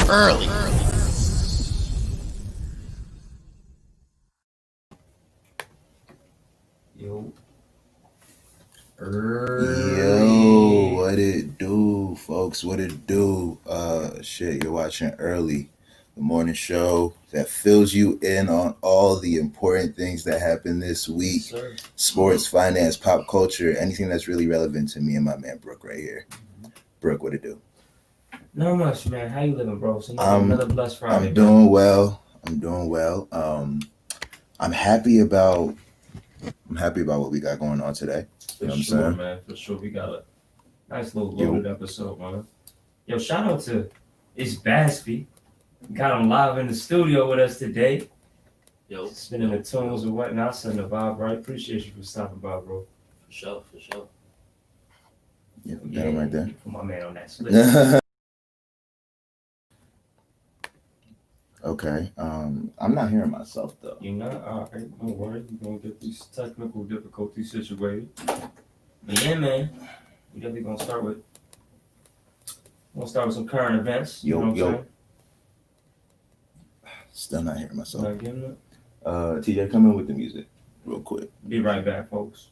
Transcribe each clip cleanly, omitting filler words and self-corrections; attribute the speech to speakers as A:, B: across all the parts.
A: early.
B: Yo,
C: what it do, folks? What it do? You're watching Early, the morning show that fills you in on all the important things that happen this week.
B: yes,
C: Sports, finance, pop culture, anything that's really relevant to me and my man Bruke right here. Bruke, what it do?
B: not much, man. How you living, bro? It's another blessed Friday.
C: I'm doing well. I'm happy about what we got going on today. You know what I'm saying?
B: Man. For sure. We got a nice little loaded episode, man. Yo, shout out to Baspy. Got him live in the studio with us today.
D: Yo,
B: spinning the tunes and whatnot, sending the vibe, right? Appreciate you for stopping by, bro.
D: For sure.
C: Yeah, got him right there.
B: Put my man on that split.
C: Okay. I'm not hearing myself though.
B: You're not? All right, don't worry. We're gonna get these technical difficulties situated. But yeah, man, we definitely gonna start with some current events. You know what I'm saying?
C: Still not hearing myself.
B: Not getting it?
C: TJ, come in with the music real quick.
B: Be right back, folks.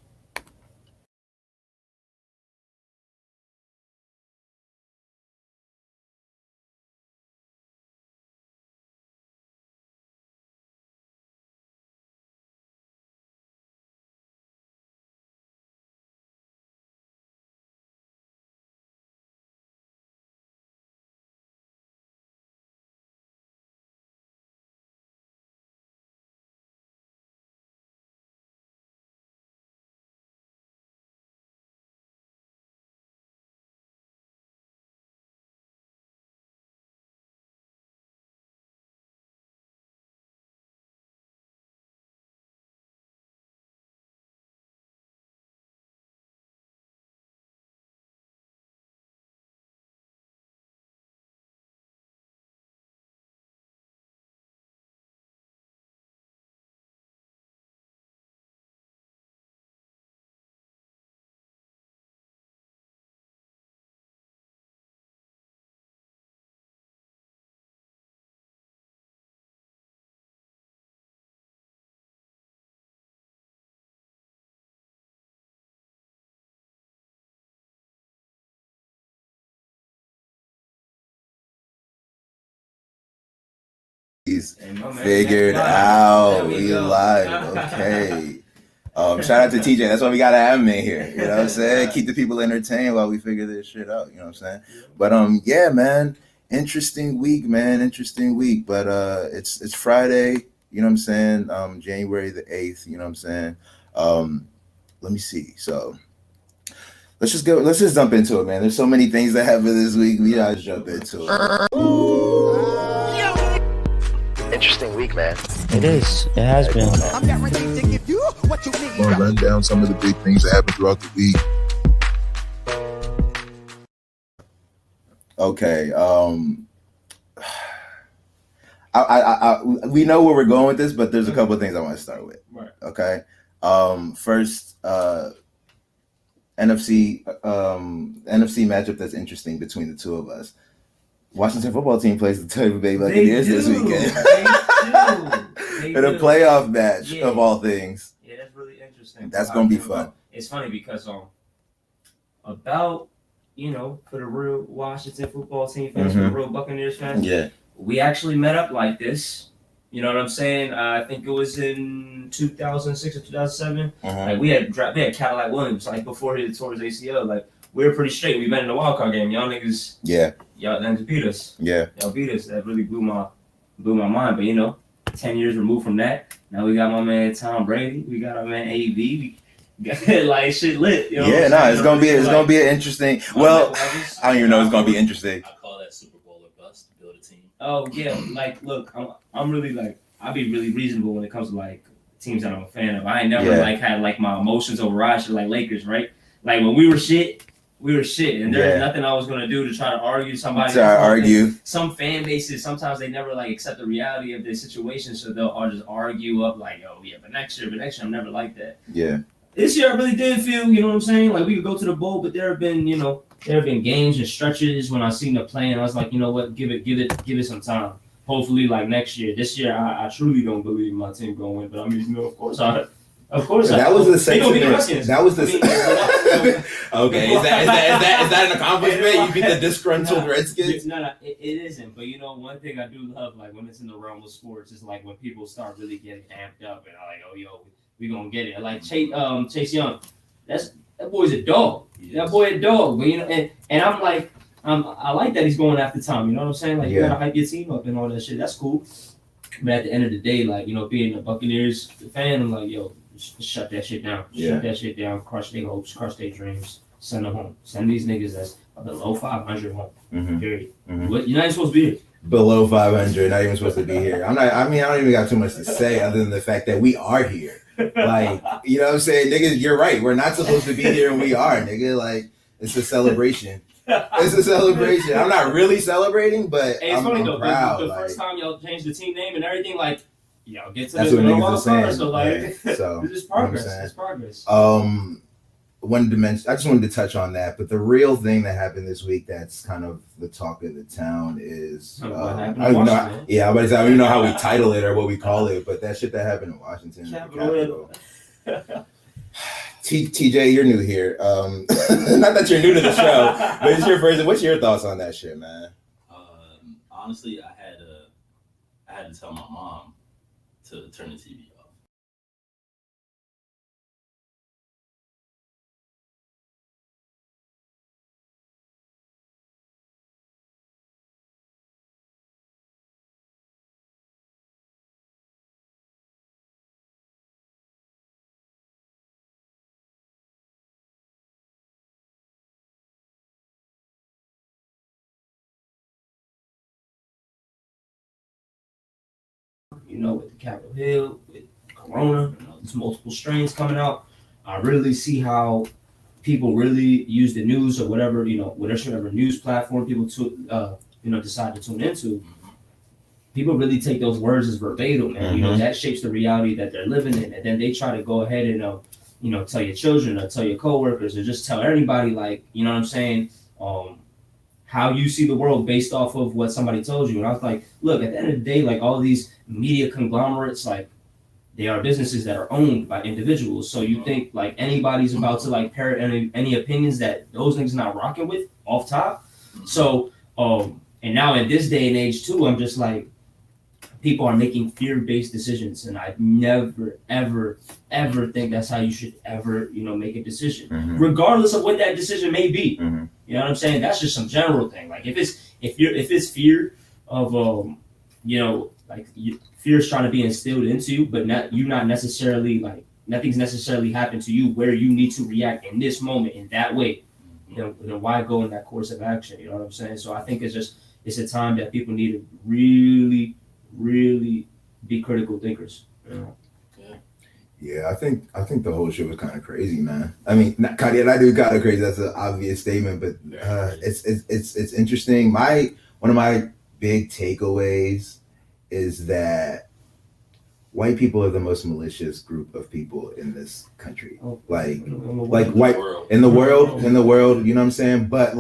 C: He's figured out. We live. Okay. Shout out to TJ. That's why we gotta have him in here. You know what I'm saying? Keep the people entertained while we figure this shit out. You know what I'm saying? But yeah, man. Interesting week, man. But it's Friday. You know what I'm saying? January the 8th. You know what I'm saying? Let me see. So let's just jump into it, man. There's so many things that happen this week. We gotta jump into it. Interesting week, man.
E: It is. It has been.
A: I'm guaranteed to give you what you need.
F: I'm gonna run down some of the big things that happened throughout the week.
C: Okay. We know where we're going with this, but there's a couple of things I want to start with.
B: Right.
C: Okay. First, NFC matchup that's interesting between the two of us. Washington football team plays the Tampa Bay Buccaneers this weekend. In a playoff match of all things.
B: Yeah, that's really interesting.
C: That's gonna be fun.
B: It's funny because about for the real Washington football team fans, for the real Buccaneers fans,
C: yeah,
B: we actually met up like this. You know what I'm saying? I think it was in 2006 or 2007. Like we had Cadillac Williams like before he tore his ACL. Like we were pretty straight. We met in the wild card game. Y'all niggas, y'all niggas beat us.
C: Yeah, y'all
B: beat us. That really blew my mind. But 10 years removed from that, now we got my man Tom Brady. We got our man AB. We got like shit lit.
C: It's gonna be an interesting. Well, I don't even know it's gonna be interesting.
D: I call that Super Bowl or bust to build a team.
B: Oh yeah, like look, I'm really like I'll be really reasonable when it comes to like teams that I'm a fan of. I ain't never like had like my emotions override shit like Lakers, right? Like when we were shit, and there's nothing I was gonna do to try to argue somebody. Some fan bases sometimes they never like accept the reality of their situation, so they'll just argue up like, oh yeah, but next year I'm never like that.
C: Yeah.
B: This year I really did feel, you know what I'm saying? Like we could go to the bowl, but there have been, there have been games and stretches when I seen the play, and I was like, you know what, give it some time. Hopefully, like next year. This year, I truly don't believe my team gonna win, but I mean, you know, of course.
C: That was the sentiment. That was the. Okay, is that an accomplishment? You beat the disgruntled Redskins?
B: No, it isn't. But you know, one thing I do love, like when it's in the realm of sports, is like when people start really getting amped up and are like, oh, yo, we gonna get it. Like Chase Young, that boy's a dog. That boy a dog. But you know, and I'm like, I like that he's going after Tom. You know what I'm saying? Like you gotta hype your team up and all that shit. That's cool. But at the end of the day, like, you know, being a Buccaneers fan, I'm like, yo, shut that shit down. Shut that shit down. Crush their hopes. Crush their dreams. Send them home. Send these niggas that's below 500 home. Period. What, you're not even supposed to be here.
C: Below 500, not even supposed to be here. I don't even got too much to say other than the fact that we are here. Like, you know what I'm saying? Niggas, you're right. We're not supposed to be here and we are, nigga. Like, it's a celebration. It's a celebration. I'm not really celebrating, but
B: hey, it's
C: I'm,
B: funny
C: I'm
B: though,
C: proud.
B: The first time y'all changed the team name and everything, like, y'all get to
C: that's
B: the
C: what niggas are saying.
B: So like,
C: yeah. So
B: it's progress. It's progress.
C: I just wanted to touch on that, but the real thing that happened this week that's kind of the talk of the town is I don't know. Yeah, I don't even know how we title it or what we call it, but that shit that happened in Washington, Capitol. TJ, you're new here. Not that you're new to the show, but it's your first. What's your thoughts on that shit, man?
D: Honestly, I had to tell my mom to turn the TV off.
B: You know, with the Capitol Hill, with Corona, you know, there's multiple strains coming out. I really see how people really use the news or whatever, you know, whatever news platform people decide to tune into. People really take those words as verbatim, and you know that shapes the reality that they're living in, and then they try to go ahead and tell your children or tell your coworkers or just tell everybody, like, you know what I'm saying, how you see the world based off of what somebody told you. And I was like, look, at the end of the day, like all these media conglomerates, like they are businesses that are owned by individuals. So you think like anybody's about to like parrot any opinions that those niggas not rocking with off top. So and now in this day and age too, I'm just like, people are making fear-based decisions, and I never, ever, ever think that's how you should ever, make a decision, regardless of what that decision may be. You know what I'm saying? That's just some general thing. Like if it's fear of, fear is trying to be instilled into you, but not necessarily like nothing's necessarily happened to you where you need to react in this moment in that way. Then why go in that course of action? You know what I'm saying? So I think it's a time that people need to really, really be critical thinkers. You know?
C: Yeah, I think the whole shit was kind of crazy, man. I mean, not kind of crazy. That's an obvious statement, but it's interesting. One of my big takeaways is that white people are the most malicious group of people in this country. Like white in the world. You know what I'm saying? But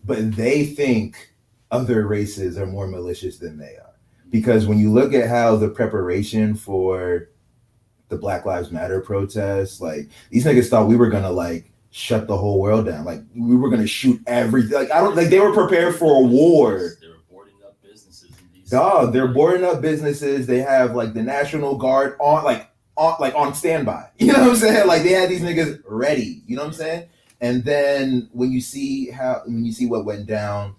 C: they think other races are more malicious than they are, because when you look at how the preparation for the Black Lives Matter protests, like these niggas thought we were gonna shut the whole world down, like we were gonna shoot everything. They were prepared for a war.
D: They were boarding up businesses in DC.
C: Dog, they're boarding up businesses. They have the National Guard on standby. You know what I'm saying? Like they had these niggas ready. You know what I'm saying? And then when you see what went down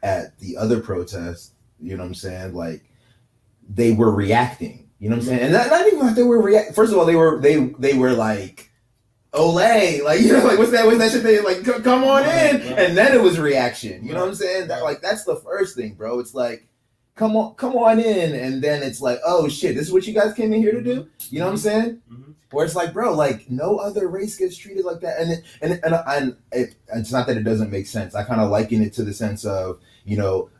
C: at the other protests, you know what I'm saying? Like they were reacting. You know what I'm saying? And not even like they were react. First of all, they were like, "Olay!" What's that shit? They like, "Come on in," and then it was reaction. You know what I'm saying? That's the first thing, bro. It's like, come on in, and then it's like, "Oh shit, this is what you guys came in here to do." You know what I'm saying? Where it's like, bro, no other race gets treated like that, and it's not that it doesn't make sense. I kind of liken it to the sense of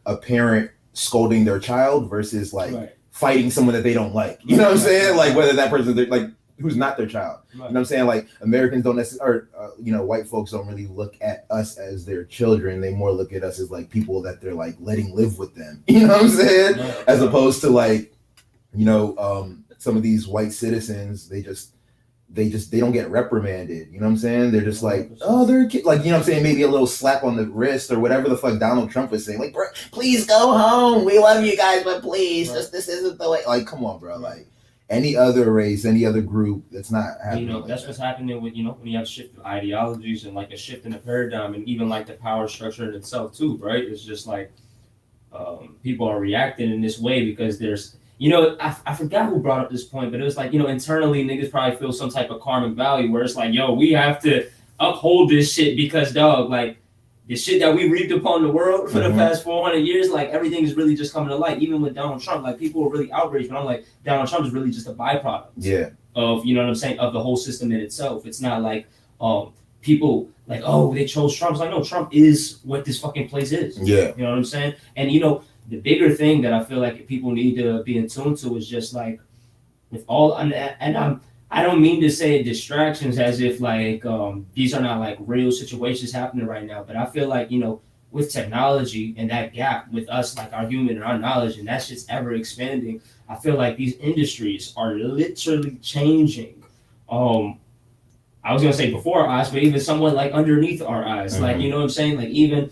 C: a parent scolding their child versus fighting someone that they don't like. You know what I'm saying? Like whether that person, who's not their child.
B: Right.
C: You know what I'm saying? Like Americans don't necessarily, or white folks don't really look at us as their children. They more look at us as like people that they're like letting live with them. You know what I'm saying?
B: Right.
C: As opposed to like, some of these white citizens, they don't get reprimanded. You know what I'm saying? They're just like, oh, they're a kid. Like, you know what I'm saying? Maybe a little slap on the wrist or whatever the fuck Donald Trump was saying. Like, bro, please go home. We love you guys, but please, this isn't the way. Like, come on, bro. Like, any other race, any other group, that's not happening.
B: That's what's happening with, when you have a shift of ideologies and like a shift in the paradigm and even like the power structure in itself too, right? It's just like people are reacting in this way because there's, I forgot who brought up this point, but it was like, internally niggas probably feel some type of karmic value where it's like, yo, we have to uphold this shit because, dog, like, the shit that we reaped upon the world for the past 400 years, like, everything is really just coming to light. Even with Donald Trump, like, people were really outraged, but I'm like, Donald Trump is really just a byproduct of, you know what I'm saying, of the whole system in itself. It's not like people like, oh, they chose Trump. It's like, no, Trump is what this fucking place is.
C: Yeah.
B: You know what I'm saying? And, the bigger thing that I feel like people need to be in tune to is just like with all, and I don't mean to say distractions as if like these are not like real situations happening right now, but I feel like, with technology and that gap with us, like our human and our knowledge, and that shit's ever expanding, I feel like these industries are literally changing. I was gonna say before our eyes, but even somewhat like underneath our eyes. Like, you know what I'm saying? Like even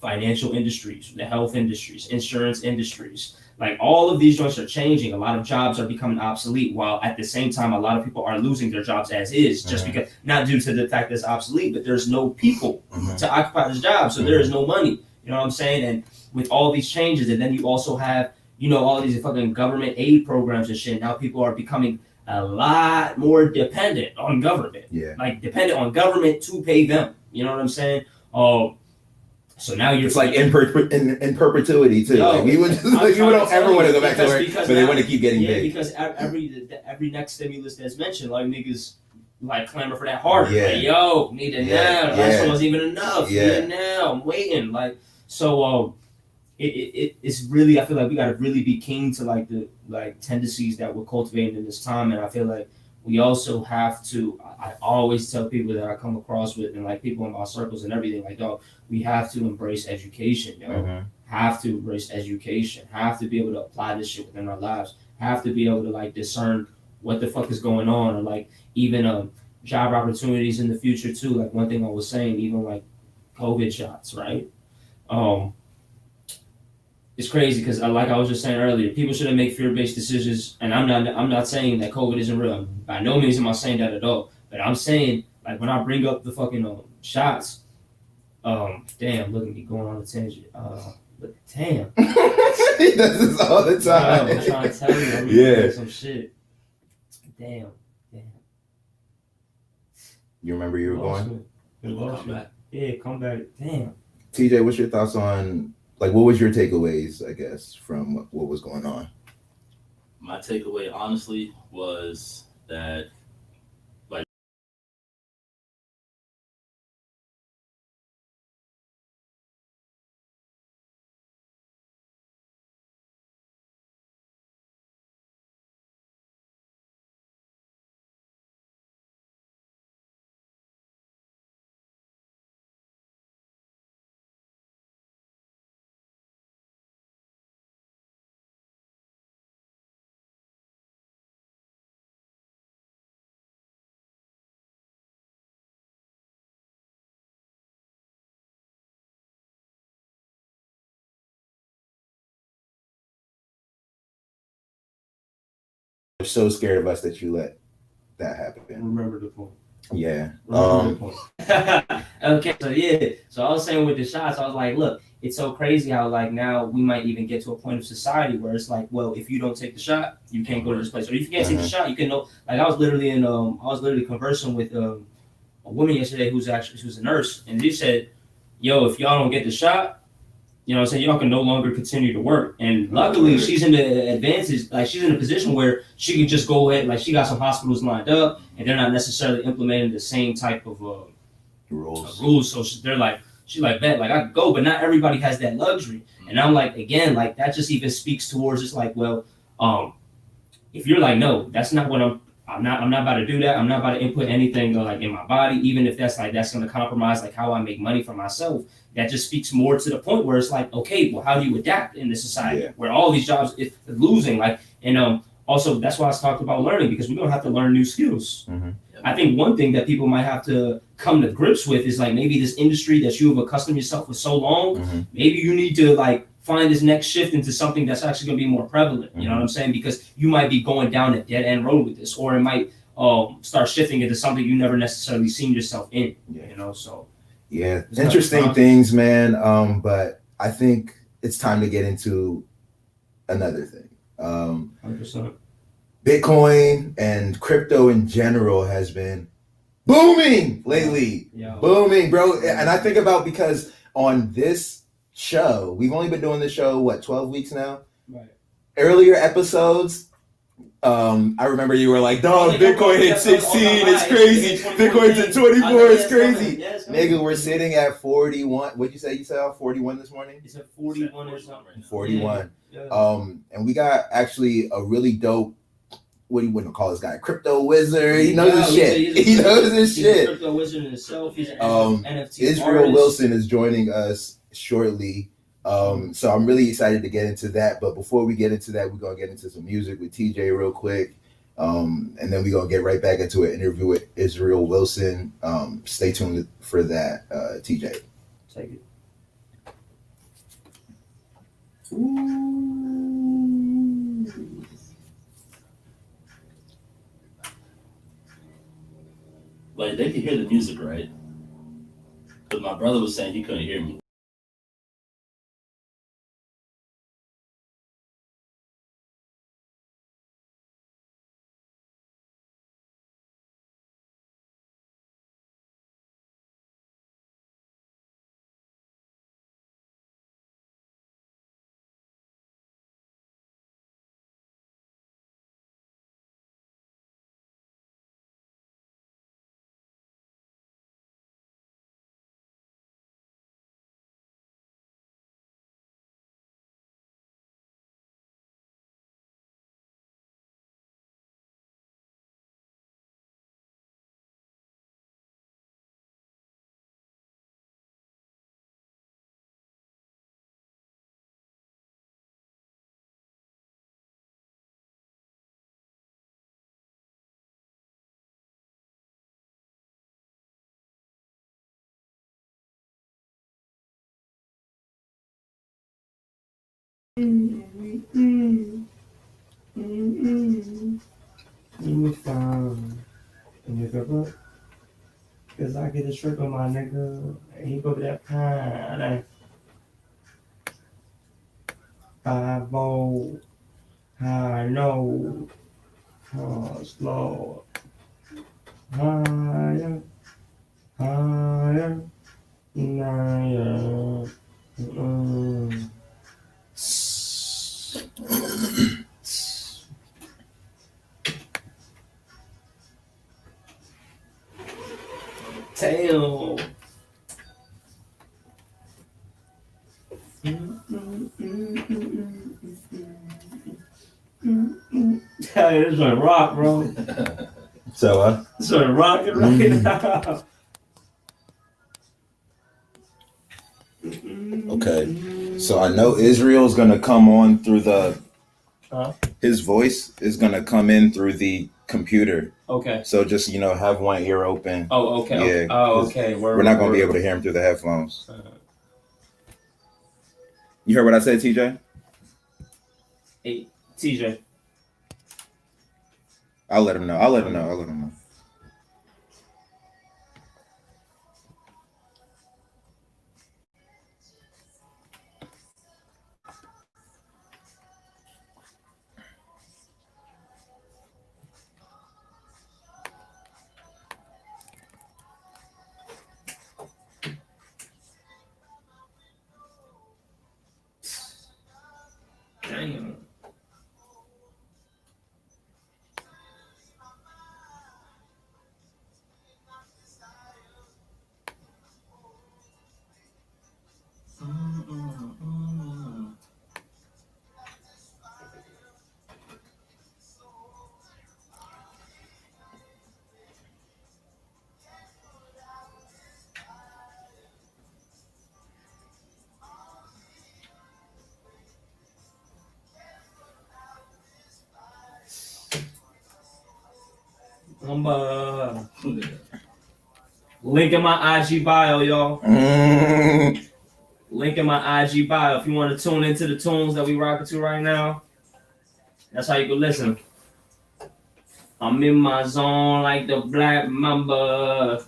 B: financial industries, the health industries, insurance industries, like all of these joints are changing. A lot of jobs are becoming obsolete, while at the same time, a lot of people are losing their jobs as is, just because, not due to the fact that it's obsolete, but there's no people to occupy this job, so there is no money. You know what I'm saying? And with all these changes, and then you also have, all these fucking government aid programs and shit. Now people are becoming a lot more dependent on government. Yeah. Like dependent on government to pay them. You know what I'm saying? So now you're
C: like in perpetuity too.
B: Yo,
C: like we would don't ever want to go back to work, but they want to keep getting big.
B: Because every next stimulus that's mentioned, like niggas like clamor for that harder.
C: Yeah.
B: Like, yo, need it now. Last one wasn't even enough.
C: Yeah.
B: Need it now. I'm waiting. Like so. It's really, I feel like we gotta really be keen to like the tendencies that we're cultivating in this time, and I feel like we also have to. I always tell people that I come across with, and like people in my circles and everything, like, dog, we have to embrace education, yo. Have to embrace education. Have to be able to apply this shit within our lives. Have to be able to like discern what the fuck is going on, or like even job opportunities in the future too. Like one thing I was saying, even like COVID shots, right? It's crazy because, like I was just saying earlier, people shouldn't make fear-based decisions. And I'm not saying that COVID isn't real. By no means am I saying that at all. But I'm saying, like, when I bring up the fucking shots, damn, look at me going on a tangent. But damn,
C: he does this all the time.
B: I'm trying to tell you, I'm doing some shit. Damn.
C: You remember you were going?
D: Come back.
B: Yeah, come back. Damn.
C: TJ, what's your thoughts on? Like, what was your takeaways, I guess, from what was going on?
D: My takeaway, honestly, was that, like,
C: You're so scared of us that you let that happen.
B: Remember the point.
C: Yeah.
B: Okay, so I was saying with the shots, I was like, look, it's so crazy how like now we might even get to a point of society where it's like, well, if you don't take the shot, you can't go to this place, or if you can't take the shot, you can know. Like I was literally conversing with a woman yesterday who's a nurse, and she said, yo, if y'all don't get the shot, you know what I'm saying, y'all can no longer continue to work. And luckily she's in the advantage, like she's in a position where she can just go ahead, like she got some hospitals lined up and they're not necessarily implementing the same type of rules. So they're like, she's like, bet, like I could go, but not everybody has that luxury. And I'm like, again, like that just even speaks towards it's like, well, if you're like, no, that's not what I'm not about to do that. I'm not about to input anything like in my body, even if that's going to compromise like how I make money for myself. That just speaks more to the point where it's like, okay, well, how do you adapt in this society where all these jobs is losing? Like, and also that's why I talked about learning, because we're gonna have to learn new skills.
C: Mm-hmm.
B: I think one thing that people might have to come to grips with is like maybe this industry that you have accustomed yourself for so long, maybe you need to like find this next shift into something that's actually going to be more prevalent. You know what I'm saying? Because you might be going down a dead end road with this, or it might start shifting into something you never necessarily seen yourself in. You know, so
C: interesting things, man. But I think it's time to get into another thing.
B: 100%.
C: Bitcoin and crypto in general has been booming lately. Booming, bro. And I think about, because on this show, we've only been doing this show, what, 12 weeks now?
B: Right.
C: Earlier episodes, I remember you were like, dog, Bitcoin hit 16, it's crazy. Bitcoin's at 24, it's crazy. Nigga, we're sitting at 41. What'd you say? You said 41 this morning?
B: It's at 41 or something.
C: 41. And we got actually a really dope, what do you want to call this guy? Crypto wizard. He knows his shit. He knows his shit.
B: Crypto wizard in himself. He's an NFT
C: Israel
B: artist.
C: Wilson is joining us shortly. So I'm really excited to get into that. But before we get into that, we're going to get into some music with TJ real quick. And then we're going to get right back into an interview with Israel Wilson. Stay tuned for that, TJ.
B: Take it.
D: Like, they could hear the music, right? But my brother was saying he couldn't hear me.
B: Let me find a nigga, cause I get a trick on my nigga, and he go to that pine. 5-0, high, no, slow, higher, higher, higher. Tail. Hey, this is a rock, bro.
C: So,
B: This is a rock right now.
C: okay. So I know Israel's gonna come on through the. His voice is gonna come in through the computer.
B: Okay.
C: So just have one ear open.
B: Oh, okay.
C: Yeah.
B: Oh, okay.
C: We're not gonna be able to hear him through the headphones. You heard what I said, TJ?
B: Hey, TJ.
C: I'll let him know. I'll let him know.
B: Damn. Link in my IG bio, y'all.
C: Mm.
B: Link in my IG bio. If you want to tune into the tunes that we rocking to right now, that's how you can listen. I'm in my zone like the black mamba.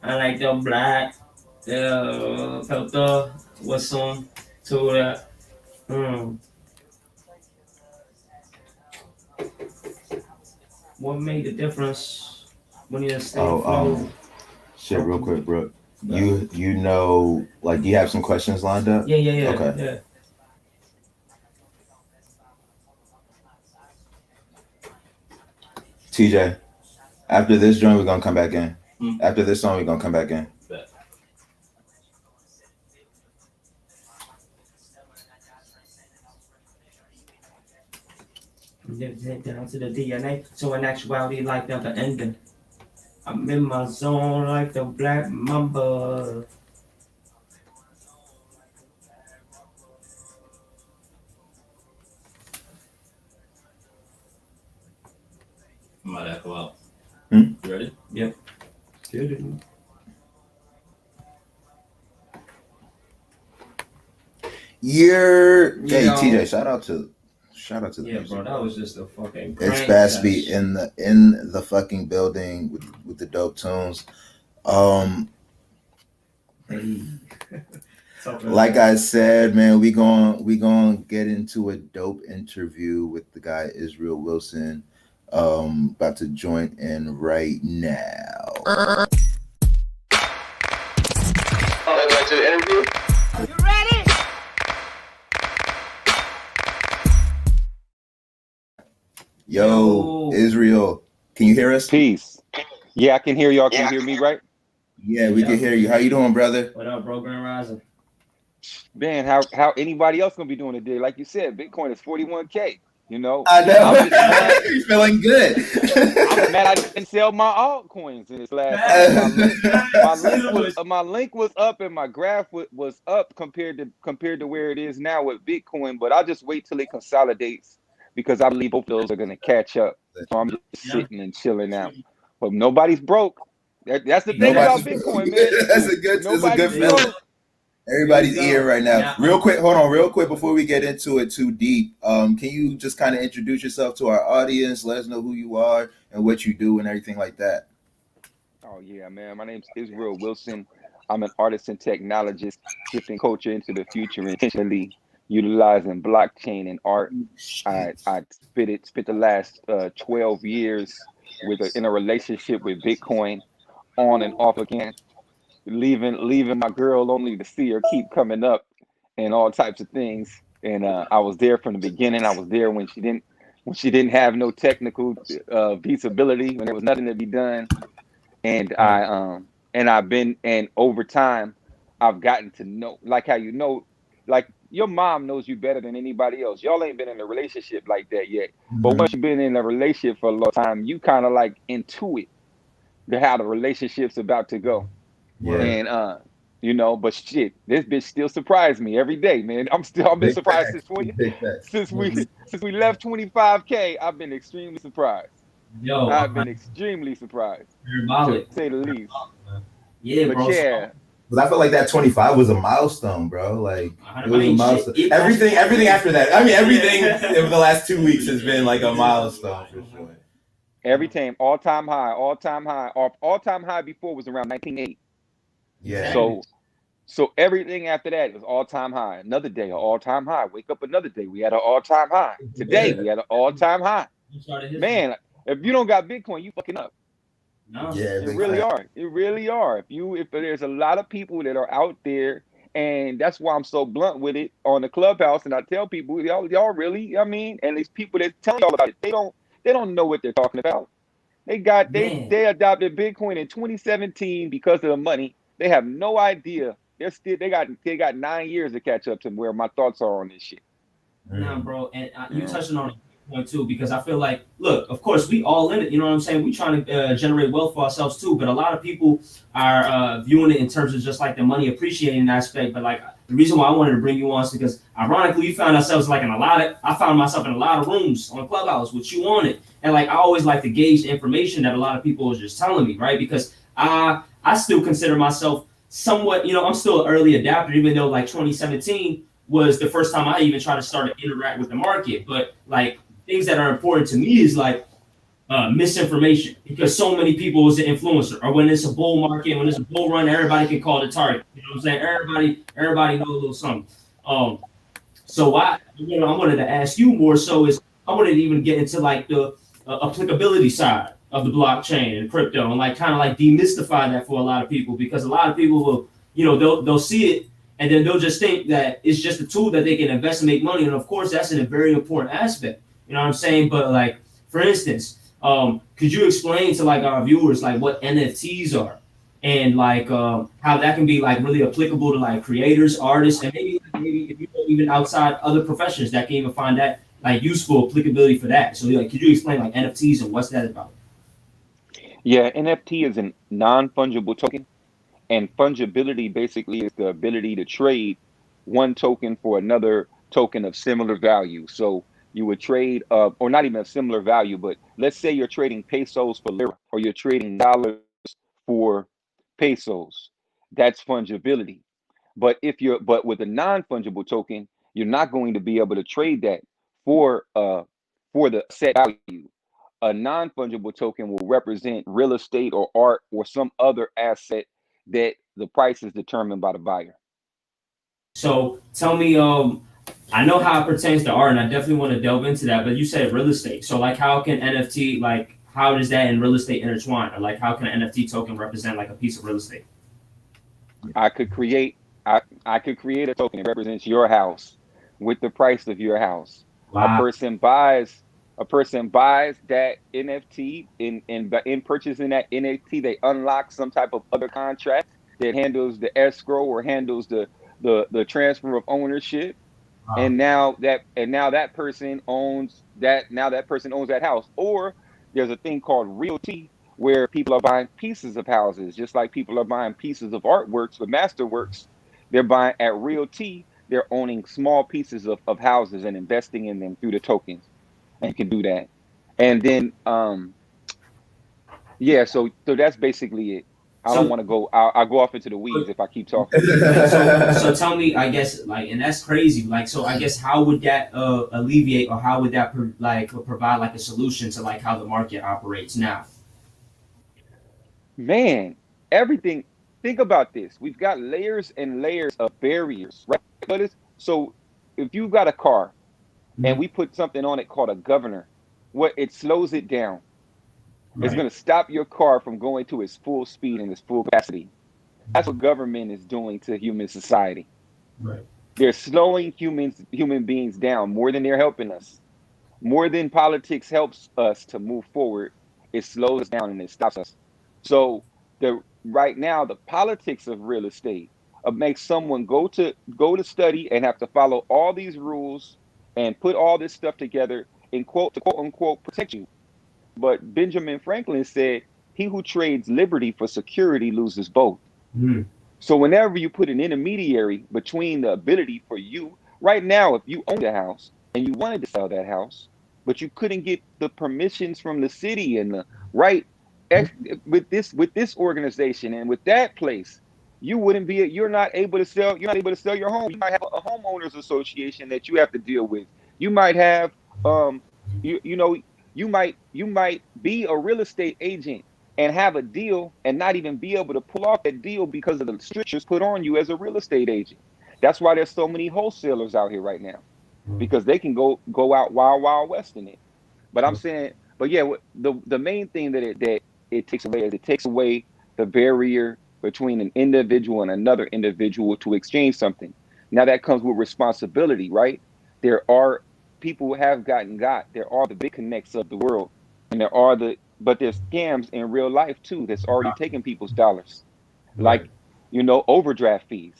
B: I like the black. Felt the whistle to that. What made the difference when you stay flow?
C: Shit, real quick, bro. You know, like, do you have some questions lined up?
B: Yeah.
C: Okay.
B: Yeah.
C: TJ, after this joint, we're gonna come back in. After this song, we're gonna come back in.
B: Down to the DNA, so in actuality, life never ending. I'm in my zone like the black mamba.
D: Might echo out.
C: You
D: ready?
B: Yep.
C: Hey TJ, shout out to the music,
B: bro. That was just a fucking.
C: It's Baspy in the fucking building with the dope tunes. Like I said, man, we gonna get into a dope interview with the guy Israel Wilson. About to join in right now.
G: Back to the interview.
A: You ready?
C: Yo, Israel, can you hear us?
G: Peace. Yeah, I can hear y'all. Can you hear me, right?
C: Yeah, we can hear you. How you doing, brother?
B: What up, bro? Grand Rising.
G: Man, how anybody else gonna be doing today? Like you said, Bitcoin is 41K. You know,
C: I know.
G: I'm just mad.
C: You're feeling good.
G: I'm mad I didn't sell my altcoins in this last time. My link was up and my graph was up compared to where it is now with Bitcoin. But I'll just wait till it consolidates because I believe both of those are gonna catch up. So I'm just sitting and chilling out. But nobody's broke. That's the thing about Bitcoin, man.
C: That's a good feeling. Everybody's eating right now. Real quick before we get into it too deep. Can you just kind of introduce yourself to our audience? Let us know who you are and what you do and everything like that.
G: Oh yeah, man. My name's Israel Wilson. I'm an artist and technologist, shifting culture into the future intentionally, utilizing blockchain and art. I spent the last 12 years in a relationship with Bitcoin, on and off again. Leaving my girl only to see her keep coming up and all types of things. And I was there from the beginning. I was there when she didn't have no technical feasibility, when there was nothing to be done. And over time I've gotten to know, like how like your mom knows you better than anybody else. Y'all ain't been in a relationship like that yet. But once you've been in a relationship for a long time, you kind of like intuit how the relationship's about to go. Yeah. And but shit, this bitch still surprised me every day, man. I've been surprised since we left 25K. I've been extremely surprised. I've been extremely surprised, to say the least.
B: Yeah,
G: but
B: bro.
G: Yeah.
C: Because I feel like that 25 was a milestone, bro. Like, it was a milestone. Everything after that. I mean, everything over the last 2 weeks has been like a milestone for sure.
G: Everything all-time high. All-time high before was around 1980.
C: Yeah.
G: So everything after that was all-time high. Another day, an all-time high. Wake up another day, we had an all-time high. Today, we had an all-time high. Man, if you don't got Bitcoin, you fucking up.
B: No.
C: Yeah,
G: it really are. It really are. If there's a lot of people that are out there, and that's why I'm so blunt with it on the Clubhouse, and I tell people, y'all really, and these people that tell y'all about it, they don't know what they're talking about. They adopted Bitcoin in 2017 because of the money. They have no idea. They got 9 years to catch up to where my thoughts are on this shit.
B: Nah, bro, and you touching on a point too, because I feel like, look, of course, we all in it. You know what I'm saying? We trying to generate wealth for ourselves too, but a lot of people are viewing it in terms of just like the money appreciating aspect. But like the reason why I wanted to bring you on is because ironically, you found ourselves like I found myself in a lot of rooms on Clubhouse with you on it. And like, I always like to gauge the information that a lot of people are just telling me, right? Because I still consider myself somewhat, I'm still an early adapter, even though like 2017 was the first time I even tried to start to interact with the market. But like, things that are important to me is like, misinformation, because so many people is an influencer, or when it's a bull market, when it's a bull run, everybody can call the target. You know what I'm saying? Everybody knows a little something. So I wanted to ask you more so is I wanted to even get into like the applicability side of the blockchain and crypto, and like kind of like demystify that for a lot of people, because a lot of people will, they'll see it and then they'll just think that it's just a tool that they can invest and make money. And of course, that's a very important aspect. You know what I'm saying? But like, for instance, could you explain to like our viewers like what NFTs are, and like how that can be like really applicable to like creators, artists, and maybe if you go even outside other professions that can even find that like useful applicability for that. So like, could you explain like NFTs and what's that about?
G: Yeah, NFT is a non-fungible token, and fungibility basically is the ability to trade one token for another token of similar value. So you would trade, or not even a similar value, but let's say you're trading pesos for lira, or you're trading dollars for pesos. That's fungibility. But with a non-fungible token, you're not going to be able to trade that for the set value. A non-fungible token will represent real estate or art or some other asset that the price is determined by the buyer.
B: So tell me, I know how it pertains to art, and I definitely want to delve into that. But you said real estate. So like, how can NFT, like, how does that and real estate intertwine? Or like, how can an NFT token represent like a piece of real estate?
G: I could create a token that represents your house with the price of your house.
B: Wow.
G: A person buys that NFT. In purchasing that NFT, they unlock some type of other contract that handles the escrow or handles the transfer of ownership.
B: Wow.
G: And now that person owns that house. Or there's a thing called realty, where people are buying pieces of houses, just like people are buying pieces of artworks or masterworks. They're buying at realty. They're owning small pieces of houses and investing in them through the tokens. And you can do that. And then so that's basically it. I don't want to go. I'll go off into the weeds if I keep talking.
B: So tell me, I guess, like, and that's crazy. Like, so I guess how would that alleviate, or how would that provide like a solution to like how the market operates now?
G: Man, everything. Think about this. We've got layers and layers of barriers, right? So if you've got a car and we put something on it called a governor, it slows it down. Right. It's going to stop your car from going to its full speed and its full capacity. That's what government is doing to human society.
B: Right.
G: They're slowing human beings down more than they're helping us. More than politics helps us to move forward, it slows us down and it stops us. So right now, the politics of real estate makes someone go to study and have to follow all these rules and put all this stuff together in quote unquote protect you. But Benjamin Franklin said, "He who trades liberty for security loses both."
B: Mm.
G: So whenever you put an intermediary between the ability for you, right now, if you owned a house and you wanted to sell that house, but you couldn't get the permissions from the city and the right with this organization and with that place, you're not able to sell your home. You might have a homeowners association that you have to deal with. You might have you might be a real estate agent and have a deal and not even be able to pull off that deal because of the strictures put on you as a real estate agent. That's why there's so many wholesalers out here right now, because they can go out wild west in it. But I'm saying, the main thing that it takes away is it takes away the barrier between an individual and another individual to exchange something. Now that comes with responsibility, right? There are people who have got. There are the big connects of the world, and but there's scams in real life too that's already taking people's dollars, like overdraft fees.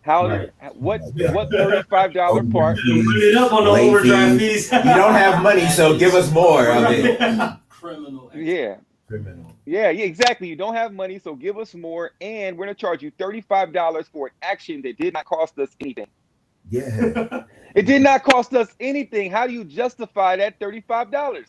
G: What $35 part?
B: It up on the overdraft fees.
C: You don't have money, so give us more of it.
D: Criminal.
G: Yeah,
C: Criminal.
G: Yeah, exactly. You don't have money, so give us more, and we're gonna charge you $35 for an action that did not cost us anything.
C: Yeah.
G: It did not cost us anything. How do you justify that $35?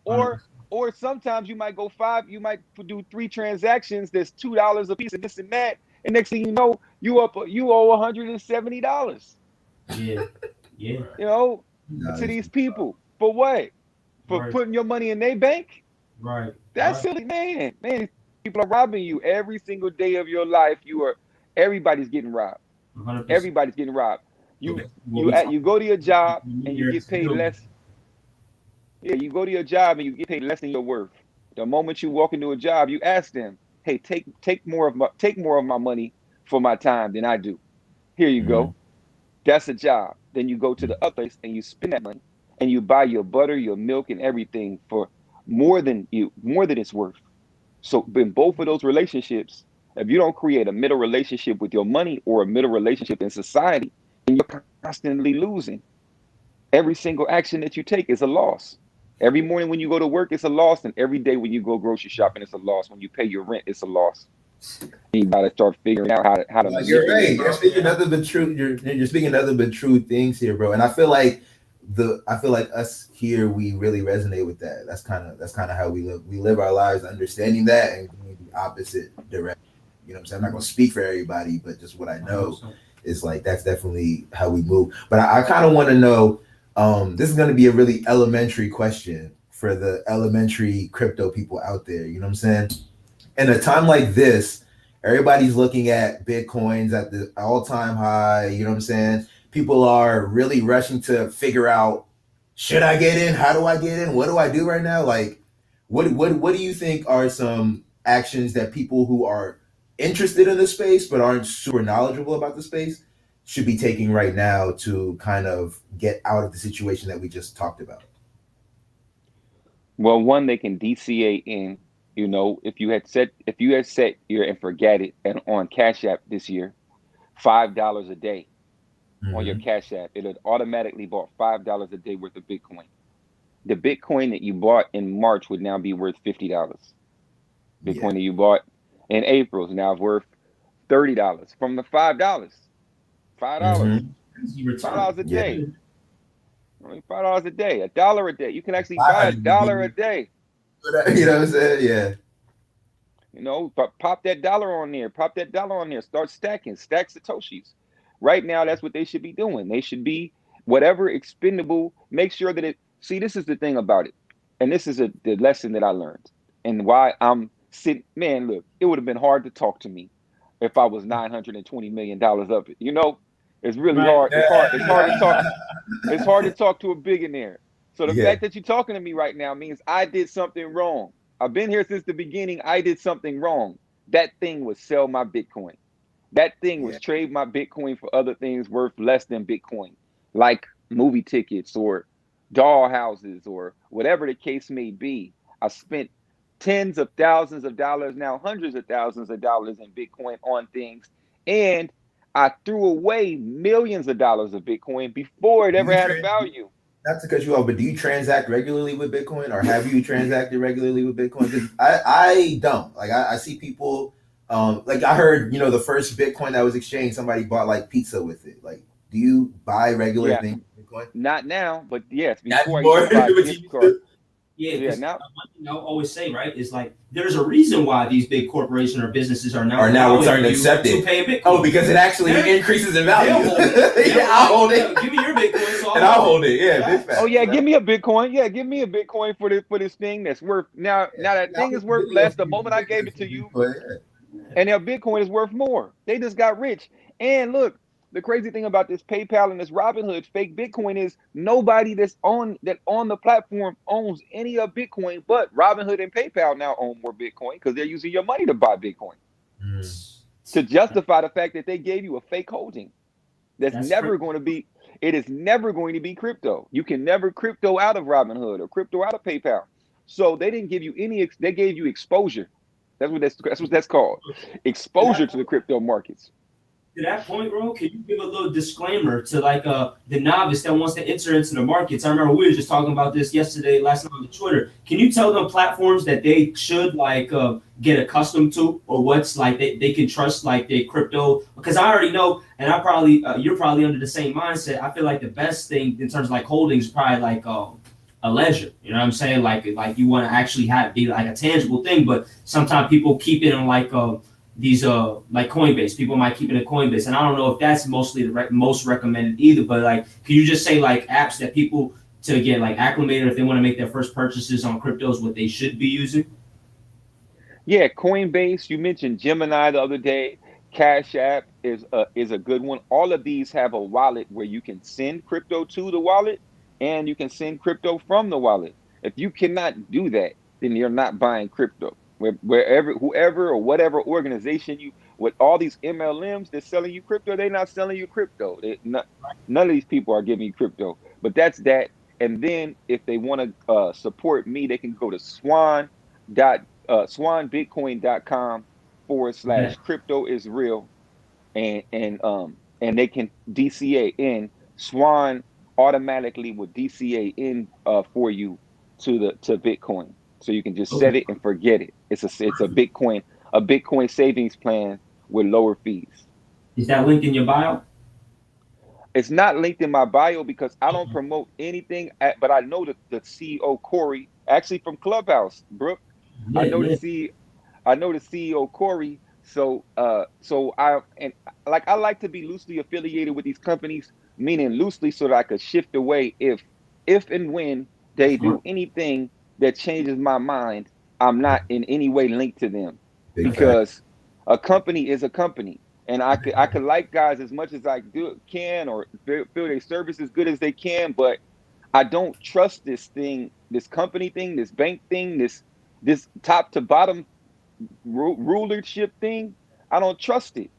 G: Or
B: 100%.
G: or sometimes you might go you might do 3 transactions that's $2 a piece and this and that, and next thing you know, you owe $170.
B: Yeah. Yeah.
G: You know, to
C: Nice.
G: these people for what? For
B: Right.
G: putting your money in their bank?
B: Right.
G: That's
B: Right.
G: silly, man. Man, people are robbing you every single day of your life. Everybody's getting robbed.
B: 100%.
G: Everybody's getting robbed.
B: What
G: You go to your job and you get paid
B: do.
G: less. Yeah, you go to your job and you get paid less than your worth. The moment you walk into a job, you ask them, "Hey, take more of my money for my time than I do. Here you go. That's a job." Then you go to the other place and you spend that money and you buy your butter, your milk, and everything for more than it's worth. So in both of those relationships, if you don't create a middle relationship with your money or a middle relationship in society, then you're constantly losing. Every single action that you take is a loss. Every morning when you go to work, it's a loss, and every day when you go grocery shopping, it's a loss. When you pay your rent, it's a loss. You gotta start figuring out how to.
C: You're right. You're speaking nothing but truth. You're speaking nothing but true things here, bro. And I feel like us here, we really resonate with that. That's kind of how we live. We live our lives understanding that and going the opposite direction. You know what I'm saying? I'm not gonna speak for everybody, but just what I know is like that's definitely how we move. But I kind of want to know. This is going to be a really elementary question for the elementary crypto people out there. You know what I'm saying? In a time like this, everybody's looking at Bitcoins at the all-time high. You know what I'm saying? People are really rushing to figure out, should I get in? How do I get in? What do I do right now? Like, what do you think are some actions that people who are interested in the space but aren't super knowledgeable about the space should be taking right now to kind of get out of the situation that we just talked about?
G: Well, one, they can DCA in. You know, if you had set your and forget it and on Cash App this year, $5 a day on your Cash App, it had automatically bought $5 a day worth of Bitcoin. The Bitcoin that you bought in March would now be worth $50. Bitcoin that you bought in April is now worth $30 from the $5. $5. $5 a day. $5 a day, $1 a day. You can actually buy $1 a day.
C: You know what I'm saying? Yeah.
G: You know, but pop that dollar on there. Pop that dollar on there. Start stack Satoshis. Right now, that's what they should be doing. They should be whatever expendable. Make sure that see, this is the thing about it. And this is the lesson that I learned. And why I'm sitting, man, look, it would have been hard to talk to me if I was $920 million of it. You know, it's really hard. It's hard to talk. It's hard to talk to a billionaire. So the fact that you're talking to me right now means I did something wrong. I've been here since the beginning. I did something wrong. That thing was sell my Bitcoin. That thing was trade my Bitcoin for other things worth less than Bitcoin, like movie tickets or doll houses or whatever the case may be. I spent tens of thousands of dollars, now hundreds of thousands of dollars in Bitcoin on things. And I threw away millions of dollars of Bitcoin before it ever had a value.
C: Not to cut you off, but do you transact regularly with Bitcoin, or have you transacted regularly with Bitcoin? Because I don't. Like I see people, like I heard, the first Bitcoin that was exchanged, somebody bought like pizza with it. Like, do you buy regular things with Bitcoin?
G: Not now, but yes, before I used to buy gift cards.
B: Yeah, now one thing I always say, right, is like there's a reason why these big corporations or businesses are now
C: starting to accept it.
B: Pay Bitcoin.
C: Oh, because it actually increases in value. I'll hold it.
B: Give me your Bitcoin, so
C: I'll hold it. Yeah, big fact.
G: Oh yeah, give me a Bitcoin. Yeah, give me a Bitcoin for this thing that's worth now. Now that thing is worth less the moment I gave it to you, and their Bitcoin is worth more. They just got rich. And look, the crazy thing about this PayPal and this Robinhood fake Bitcoin is nobody that's on the platform owns any of Bitcoin, but Robinhood and PayPal now own more Bitcoin because they're using your money to buy Bitcoin to justify the fact that they gave you a fake holding. That's never going to be. It is never going to be crypto. You can never crypto out of Robinhood or crypto out of PayPal. So they didn't give you any. They gave you exposure. That's what that's called. Exposure to the crypto markets.
B: to that point, bro, can you give a little disclaimer to like the novice that wants to enter into the markets? I remember we were just talking about this last night on the Twitter. Can you tell them platforms that they should like get accustomed to, or what's like they can trust like their crypto? Because I already know, and I probably you're probably under the same mindset. I feel like the best thing in terms of like holdings is probably like a ledger. You know what I'm saying? Like you want to actually have be like a tangible thing, but sometimes people keep it in like these like Coinbase. People might keep it in Coinbase, and I don't know if that's mostly the most recommended either. But like, can you just say like apps that people to get like acclimated if they want to make their first purchases on cryptos, what they should be using?
G: Yeah, Coinbase. You mentioned Gemini the other day. Cash App is a good one. All of these have a wallet where you can send crypto to the wallet, and you can send crypto from the wallet. If you cannot do that, then you're not buying crypto. Wherever, whoever, or whatever organization you with all these MLMs that's selling you crypto, they're not selling you crypto. None of these people are giving you crypto. But that's that. And then if they want to support me, they can go to swanbitcoin.com
B: Yeah.
G: / crypto is real, and they can DCA in. Swan automatically will DCA in for you to Bitcoin, so you can just set
B: Okay.
G: it and forget it. It's a Bitcoin savings plan with lower fees.
B: Is that linked in your bio?
G: It's not linked in my bio because I don't promote anything, but I know the CEO Corey, actually from Clubhouse, Brooke. I know the
B: Yeah.
G: C I know the CEO Corey. So I like to be loosely affiliated with these companies, meaning loosely so that I could shift away if and when they do
B: Smart.
G: anything that changes my mind. I'm not in any way linked to them,
C: Big fact.
G: because a company is a company, and I could like guys as much as I can, or feel their service as good as they can, but I don't trust this thing, this company thing, this bank thing, this top to bottom rulership thing. I don't trust it,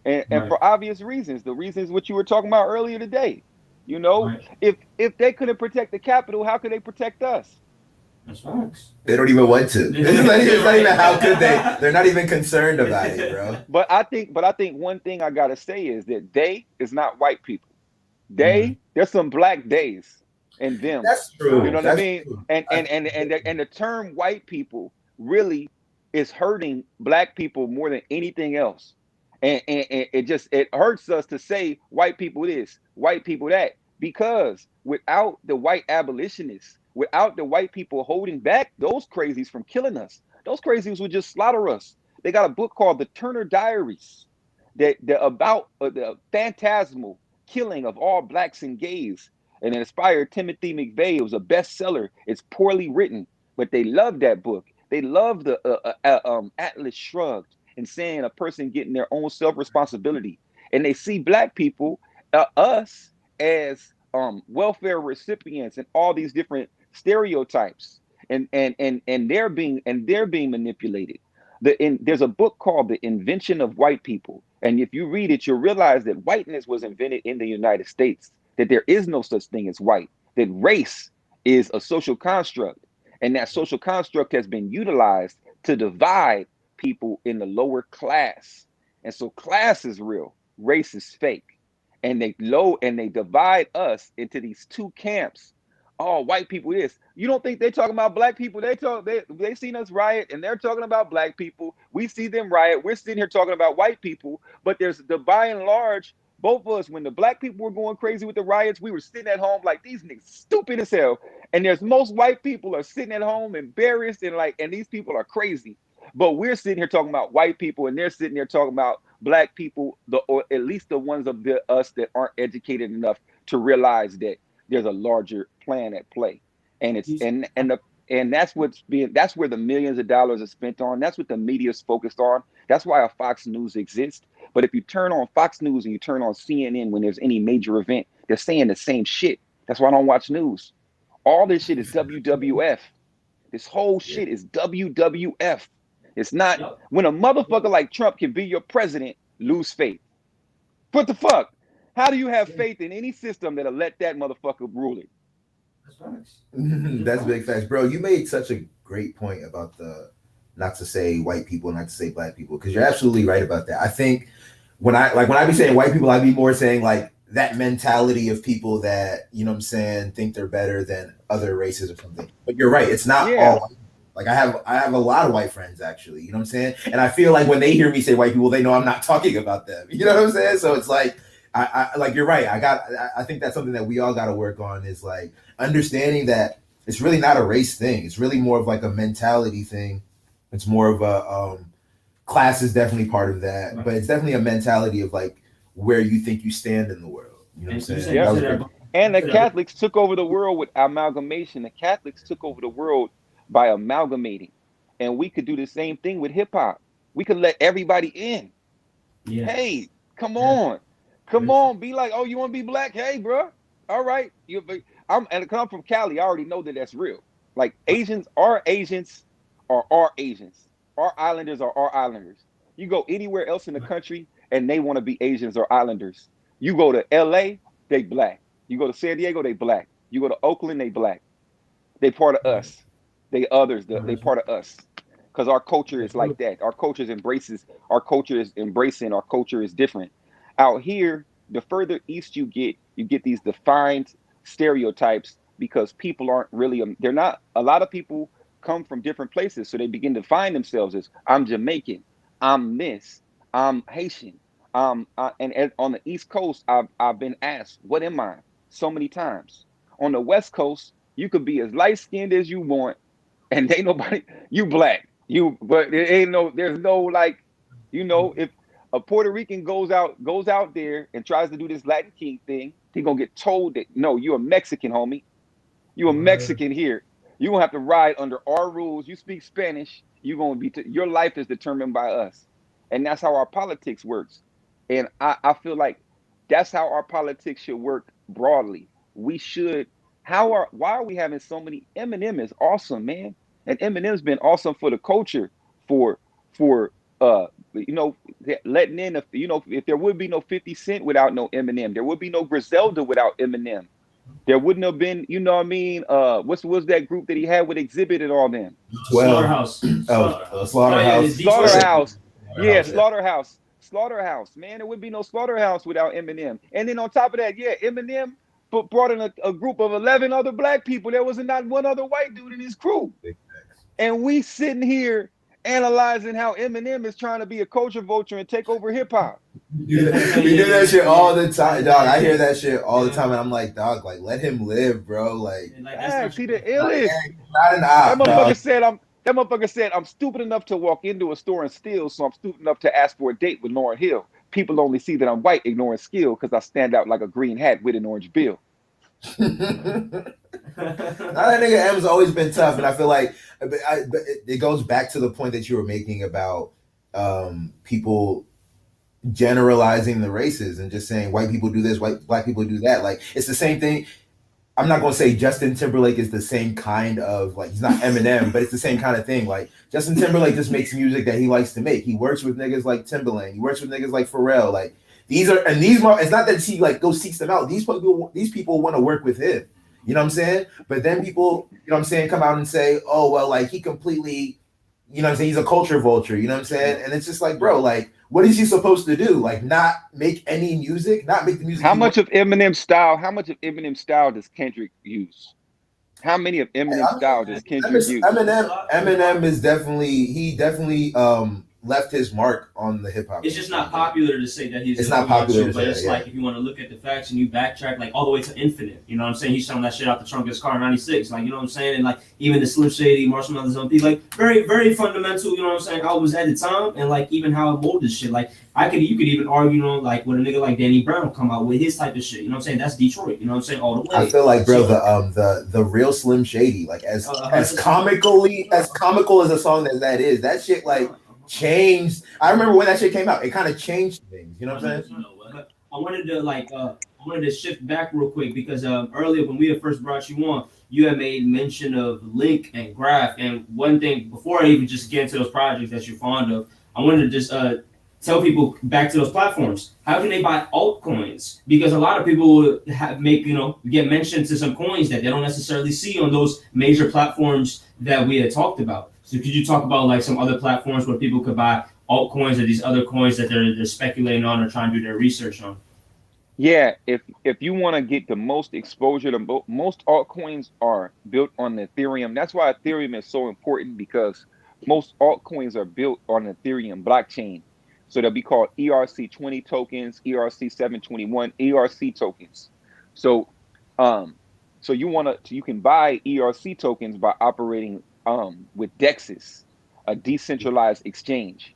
G: and
B: Right.
G: for obvious reasons. The reasons what you were talking about earlier today. You know,
B: Right.
G: if they couldn't protect the capital, how could they protect us?
B: That's facts.
C: They don't even want to. It's not even how could they. They're not even concerned about it, bro.
G: But I think one thing I gotta say is that they is not white people.
B: Mm.
G: There's some black days in them.
C: That's
G: You
C: true.
G: know what I
C: That's
G: mean?
C: true.
G: And the term white people really is hurting black people more than anything else. And it hurts us to say white people this, white people that, because without the white abolitionists, without the white people holding back those crazies from killing us, those crazies would just slaughter us. They got a book called the Turner Diaries that about the phantasmal killing of all blacks and gays, and it inspired Timothy McVeigh. It was a bestseller. It's poorly written, but they love that book. They love the Atlas Shrugged, and saying a person getting their own self responsibility, and they see black people, us, as welfare recipients and all these different stereotypes, and they're being manipulated. There's a book called The Invention of White People, and if you read it, you'll realize that whiteness was invented in the United States, that there is no such thing as white, that race is a social construct, and that social construct has been utilized to divide people in the lower class. And so class is real, race is fake. And they divide us into these two camps. Oh, white people this. You don't think they're talking about black people? They seen us riot, and they're talking about black people. We see them riot. We're sitting here talking about white people. But there's the by and large, both of us, when the black people were going crazy with the riots, we were sitting at home like these niggas stupid as hell. And there's most white people are sitting at home embarrassed and these people are crazy. But we're sitting here talking about white people, and they're sitting there talking about black people, or at least the ones of us that aren't educated enough to realize that there's a larger plan at play. And it's and that's where the millions of dollars are spent on. That's what the media is focused on. That's why a Fox News exists. But if you turn on Fox News and you turn on CNN when there's any major event, they're saying the same shit. That's why I don't watch news. All this shit is WWF. This whole shit is WWF. It's not
B: Yep.
G: when a motherfucker like Trump can be your president, lose faith. What the fuck? How do you have faith in any system that'll let that motherfucker rule it?
B: That's facts.
C: That's big facts, bro. You made such a great point about the not to say white people, not to say black people, because you're absolutely right about that. I think when I be saying white people, I be more saying like that mentality of people that, you know what I'm saying, think they're better than other races or something. But you're right, it's not all white. Like I have a lot of white friends actually, you know what I'm saying? And I feel like when they hear me say white people, they know I'm not talking about them. You know what I'm saying? So it's like I like you're right. I think that's something that we all got to work on is like understanding that it's really not a race thing. It's really more of like a mentality thing. It's more of a class is definitely part of that, right. But it's definitely a mentality of like where you think you stand in the world. You know what I'm saying?
G: Yeah. And the Catholics took over the world with amalgamation. The Catholics took over the world by amalgamating. And we could do the same thing with hip hop. We could let everybody in. Yeah. Hey, come on. Come on. Be like, oh, you want to be black? Hey, bro. All right. I'm from Cali. I already know that that's real. Like Asians are Asians. Our islanders are our islanders. You go anywhere else in the country and they want to be Asians or islanders. You go to LA, they black. You go to San Diego, they black. You go to Oakland, they black. They part of us. They others, they part of us. Because our culture is like that. Our culture is embracing, our culture is different. Out here, the further east you get these defined stereotypes because people aren't really, they're not, a lot of people come from different places, so they begin to find themselves as I'm Jamaican, I'm this, I'm Haitian, and on the East Coast, I've been asked, what am I? So many times. On the West Coast, you could be as light skinned as you want, and ain't nobody, you black, but there's no like, if a Puerto Rican goes out there and tries to do this Latin King thing, he gonna get told that no, you're a Mexican, homie, you're a Mexican here. You're going to have to ride under our rules. You speak Spanish. You're going to be, your life is determined by us. And that's how our politics works. And I feel like that's how our politics should work broadly. We should, why are we having so many, Eminem is awesome, man. And Eminem's been awesome for the culture for letting in, if there would be no 50 Cent without no Eminem, there would be no Griselda without Eminem. There wouldn't have been, you know what I mean? What's that group that he had with Exhibit and all them?
B: Slaughterhouse.
G: Slaughterhouse. Yeah, Slaughterhouse. Man, there would be no Slaughterhouse without Eminem. And then on top of that, yeah, Eminem brought in a group of 11 other black people. There was not one other white dude in his crew. And we sitting here analyzing how Eminem is trying to be a culture vulture and take over hip hop.
C: We do that shit all the time, dog. I hear that shit all the time, and I'm like, dog, like let him live, bro. Like,
G: see the illest.
C: Not an op,
G: that motherfucker said, I'm stupid enough to walk into a store and steal, so I'm stupid enough to ask for a date with Lauryn Hill. People only see that I'm white, ignoring skill, because I stand out like a green hat with an orange bill.
C: That nigga M's always been tough, and I feel like it goes back to the point that you were making about people generalizing the races and just saying white people do this, black people do that. Like it's the same thing. I'm not gonna say Justin Timberlake is the same kind of, like, he's not Eminem, but it's the same kind of thing. Like Justin Timberlake just makes music that he likes to make. He works with niggas like Timbaland. He works with niggas like Pharrell. Like it's not that he like goes seeks them out. These people want to work with him. You know what I'm saying? But then people, you know what I'm saying, come out and say, oh, well, like he completely, you know what I'm saying, he's a culture vulture, you know what I'm saying? And it's just like, bro, like, what is he supposed to do? Like, not make any music, not make the music.
G: How much of Eminem style does Kendrick use? How many of Eminem style does Kendrick use?
C: Eminem is definitely left his mark on the hip hop.
B: It's just not popular to say that he's.
C: It's not popular,
B: but it's like if you want to look at the facts and you backtrack like all the way to Infinite, you know what I'm saying? He's selling that shit out the trunk of his car in '96, like, you know what I'm saying? And like even the Slim Shady, Marshall Mathers on like very very fundamental, you know what I'm saying? Albums at the time, and like even how it molded shit. Like you could even argue, you know, like when a nigga like Danny Brown come out with his type of shit, you know what I'm saying? That's Detroit, you know what I'm saying? All the way.
C: I feel like, bro, the real Slim Shady, like as comical as a song that is, that shit like changed. I remember when that shit came out, it kind of changed things, you know what I'm saying?
B: I wanted to shift back real quick because earlier when we had first brought you on, you had made mention of Link and Graph, and one thing before I even just get into those projects that you're fond of, I wanted to just tell people back to those platforms. How can they buy altcoins? Because a lot of people get mentioned to some coins that they don't necessarily see on those major platforms that we had talked about. So could you talk about like some other platforms where people could buy altcoins or these other coins that they're speculating on or trying to do their research on?
G: Yeah, if you want to get the most exposure to most altcoins are built on Ethereum. That's why Ethereum is so important, because most altcoins are built on Ethereum blockchain. So they'll be called ERC20 tokens, ERC721, ERC tokens. So so you can buy ERC tokens by operating with DEXs, a decentralized exchange.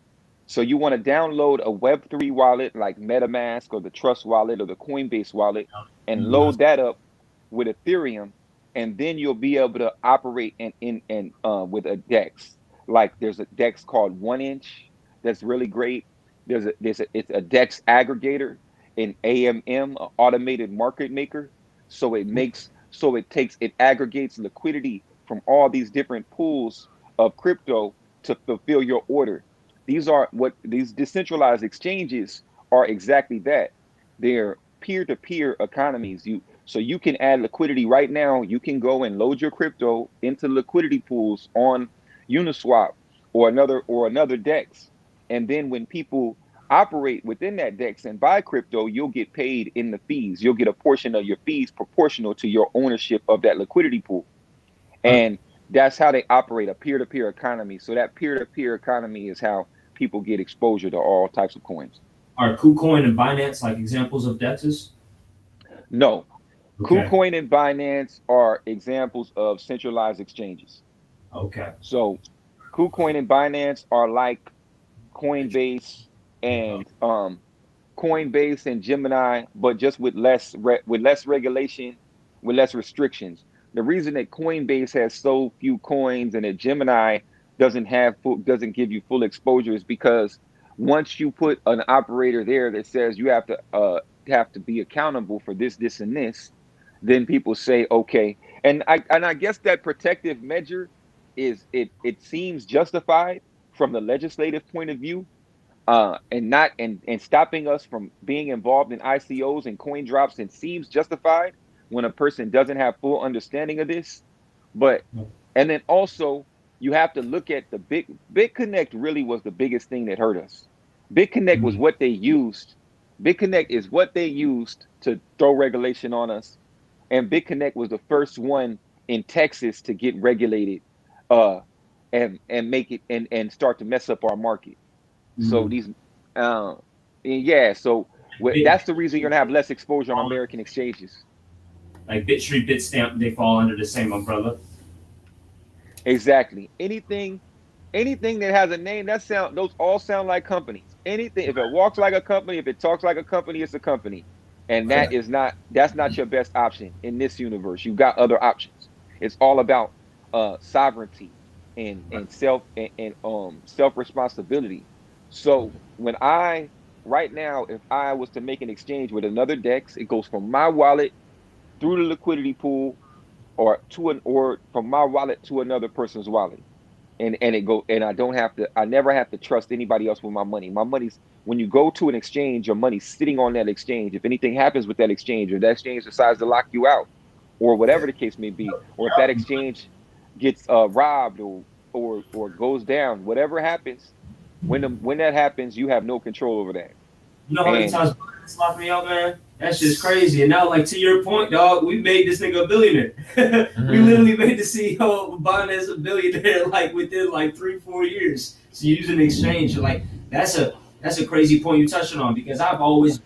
G: So you want to download a Web3 wallet like MetaMask or the Trust wallet or the Coinbase wallet and load that up with Ethereum, and then you'll be able to operate in with a DEX. Like there's a DEX called 1inch that's really great. It's a DEX aggregator, an AMM, an automated market maker. It aggregates liquidity from all these different pools of crypto to fulfill your order. These decentralized exchanges are exactly that. They're peer-to-peer economies. So you can add liquidity right now. You can go and load your crypto into liquidity pools on Uniswap or another DEX. And then when people operate within that DEX and buy crypto, you'll get paid in the fees. You'll get a portion of your fees proportional to your ownership of that liquidity pool. And that's how they operate, a peer-to-peer economy. So that peer-to-peer economy is how people get exposure to all types of coins.
B: Are KuCoin and Binance like examples of DEXs?
G: No.
B: Okay.
G: KuCoin and Binance are examples of centralized exchanges.
B: Okay.
G: So KuCoin and Binance are like Coinbase and Gemini, but just with less regulation, with less restrictions. The reason that Coinbase has so few coins and that Gemini doesn't give you full exposure is because once you put an operator there that says you have to be accountable for this, and this, then people say okay. And I guess that protective measure it seems justified from the legislative point of view, and stopping us from being involved in ICOs and coin drops, and seems justified when a person doesn't have full understanding of this. And then also you have to look at the BitConnect really was the biggest thing that hurt us. BitConnect was what they used. BitConnect is what they used to throw regulation on us. And BitConnect was the first one in Texas to get regulated and make it and start to mess up our market. So these that's the reason you're gonna have less exposure on American exchanges.
B: Like BitStreet, Bitstamp, they fall under the same umbrella.
G: Exactly. Anything that has a name, those all sound like companies. Anything, if it walks like a company, if it talks like a company, it's a company. And that's not your best option in this universe. You've got other options. It's all about sovereignty and self responsibility. So right now, if I was to make an exchange with another DEX, it goes from my wallet through the liquidity pool or from my wallet to another person's wallet. And I never have to trust anybody else with my money. My money's, when you go to an exchange, your money's sitting on that exchange. If anything happens with that exchange, or that exchange decides to lock you out, or whatever the case may be, or if that exchange gets robbed or goes down, whatever happens, when that happens, you have no control over that.
B: You know how many times Binance locked me out, man? That's just crazy. And now, like, to your point, dog, we made this nigga a billionaire. We literally made the CEO of Binance a billionaire, like, within, like, 3-4 years. So using the exchange, like, that's a crazy point you're touching on, because I've always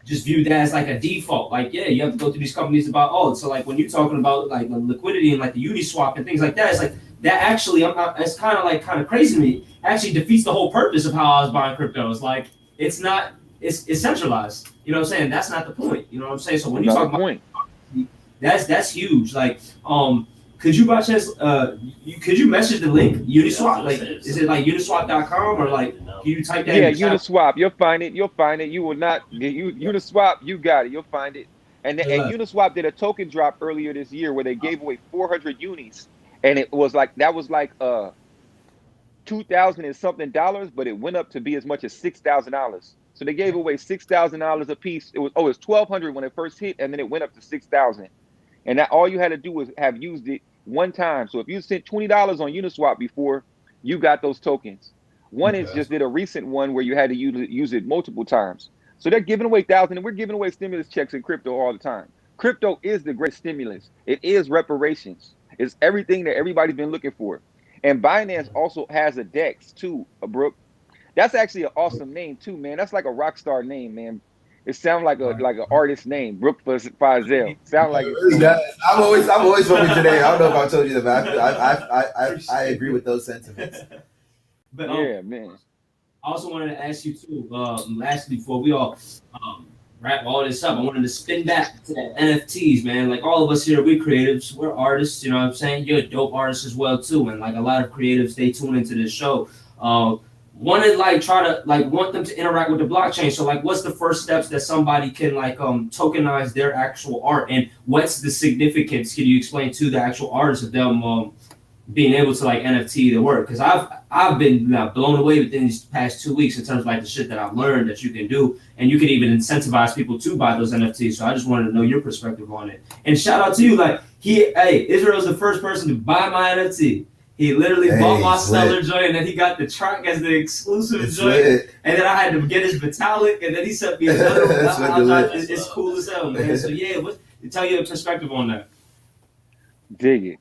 B: just viewed that as, like, a default. Like, yeah, you have to go through these companies about, so, like, when you're talking about, like, the liquidity and, like, the Uniswap and things like that, it's like, that actually, it's kind of crazy to me. Actually defeats the whole purpose of how I was buying crypto. It's like, it's centralized. You know what I'm saying? That's not the point. You know what I'm saying? So when you talk about that's huge. Like, could you by chance could you message the link Uniswap? Like, is it like uniswap.com or like can you type that?
G: Yeah, Uniswap. You'll find it. You will not Uniswap. You got it. You'll find it. And Uniswap did a token drop earlier this year where they gave away 400 unis, and it was like $2,000 and something dollars, but it went up to be as much as $6,000. So they gave away $6,000 a piece. It was $1,200 when it first hit, and then it went up to $6,000. And that all you had to do was have used it one time. So if you sent $20 on Uniswap before, you got those tokens. One just did a recent one where you had to use it multiple times. So they're giving away thousands, and we're giving away stimulus checks in crypto all the time. Crypto is the great stimulus. It is reparations. It's everything that everybody's been looking for. And Binance also has a DEX too, Brooke. That's actually an awesome name too, man. That's like a rock star name, man. It sounds like an artist name, Bruke Fasil. Sound like it.
C: Really does. I'm always from me today. I don't know if I told you that, but I agree with those sentiments.
B: But
G: yeah, man.
B: I also wanted to ask you too, lastly, before we all wrap all this up, I wanted to spin back to that NFTs, man. Like all of us here, we're creatives, we're artists, you know what I'm saying? You're a dope artist as well too. And like a lot of creatives, they tune into this show. Want to want them to interact with the blockchain. So like, what's the first steps that somebody can like tokenize their actual art, and what's the significance? Can you explain to the actual artists of them being able to like NFT their work? Because I've been blown away within these past 2 weeks in terms of like the shit that I've learned that you can do, and you can even incentivize people to buy those NFTs. So I just wanted to know your perspective on it. And shout out to you, like Israel's the first person to buy my NFT. He literally bought my Stellar joint, and then he got the track as the exclusive joint. And then I had to get his metallic, and then he sent me another one. It's cool as hell, man. So yeah, tell your perspective on that.
G: Dig it.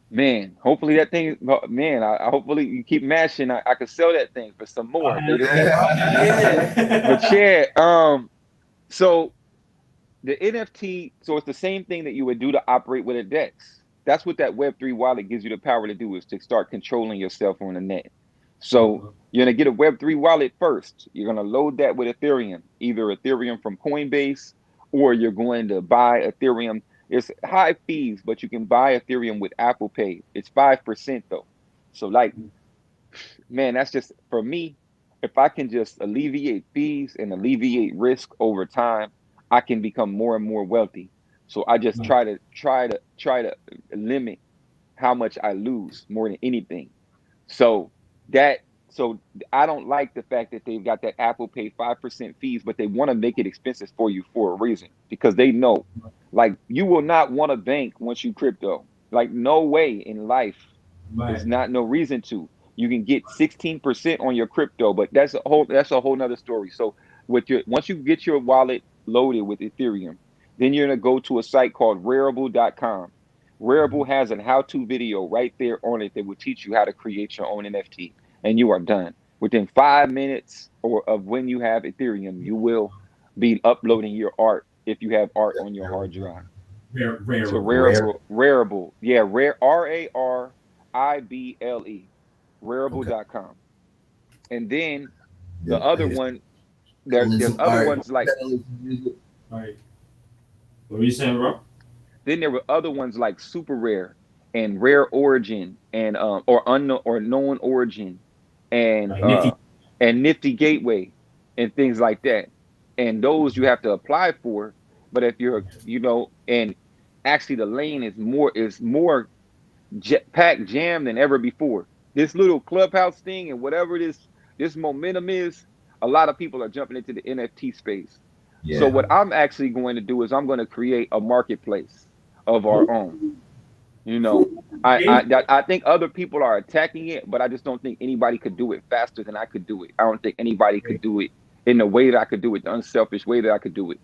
G: Man, hopefully that thing, man, hopefully you keep mashing. I could sell that thing for some more. But yeah, so the NFT, so it's the same thing that you would do to operate with a DEX. That's what that Web3 wallet gives you the power to do, is to start controlling yourself on the net. So you're going to get a Web3 wallet first. You're going to load that with Ethereum, either Ethereum from Coinbase, or you're going to buy Ethereum. It's high fees, but you can buy Ethereum with Apple Pay. It's 5% though. So like, man, that's just, for me, if I can just alleviate fees and alleviate risk over time, I can become more and more wealthy. So I just try to limit how much I lose more than anything. So I don't like the fact that they've got that Apple Pay 5% fees, but they want to make it expensive for you for a reason, because they know, like, you will not want to bank once you crypto. Like, no way in life. There's not no reason to. You can get 16% on your crypto, but that's a whole nother story. So once you get your wallet loaded with Ethereum, then you're going to go to a site called Rarible.com. Rarible has a how-to video right there on it that will teach you how to create your own NFT, and you are done. Within 5 minutes of when you have Ethereum, you will be uploading your art if you have art on your hard drive.
B: Rarible.
G: So Rarible. Yeah, Rarible. Rarible.com. And then the other one, there's other ones like...
B: All right. What were you saying, bro?
G: Then there were other ones like Super Rare and Rare Origin and or unknown or known origin and Nifty Gateway and things like that. And those you have to apply for. But if you're, and actually the lane is more packed jam than ever before. This little clubhouse thing and whatever this momentum is, a lot of people are jumping into the NFT space. Yeah. So what I'm actually going to do is I'm going to create a marketplace of our own. I think other people are attacking it, but I just don't think anybody could do it faster than I could do it. I don't think anybody could do it in the way that I could do it, the unselfish way that I could do it.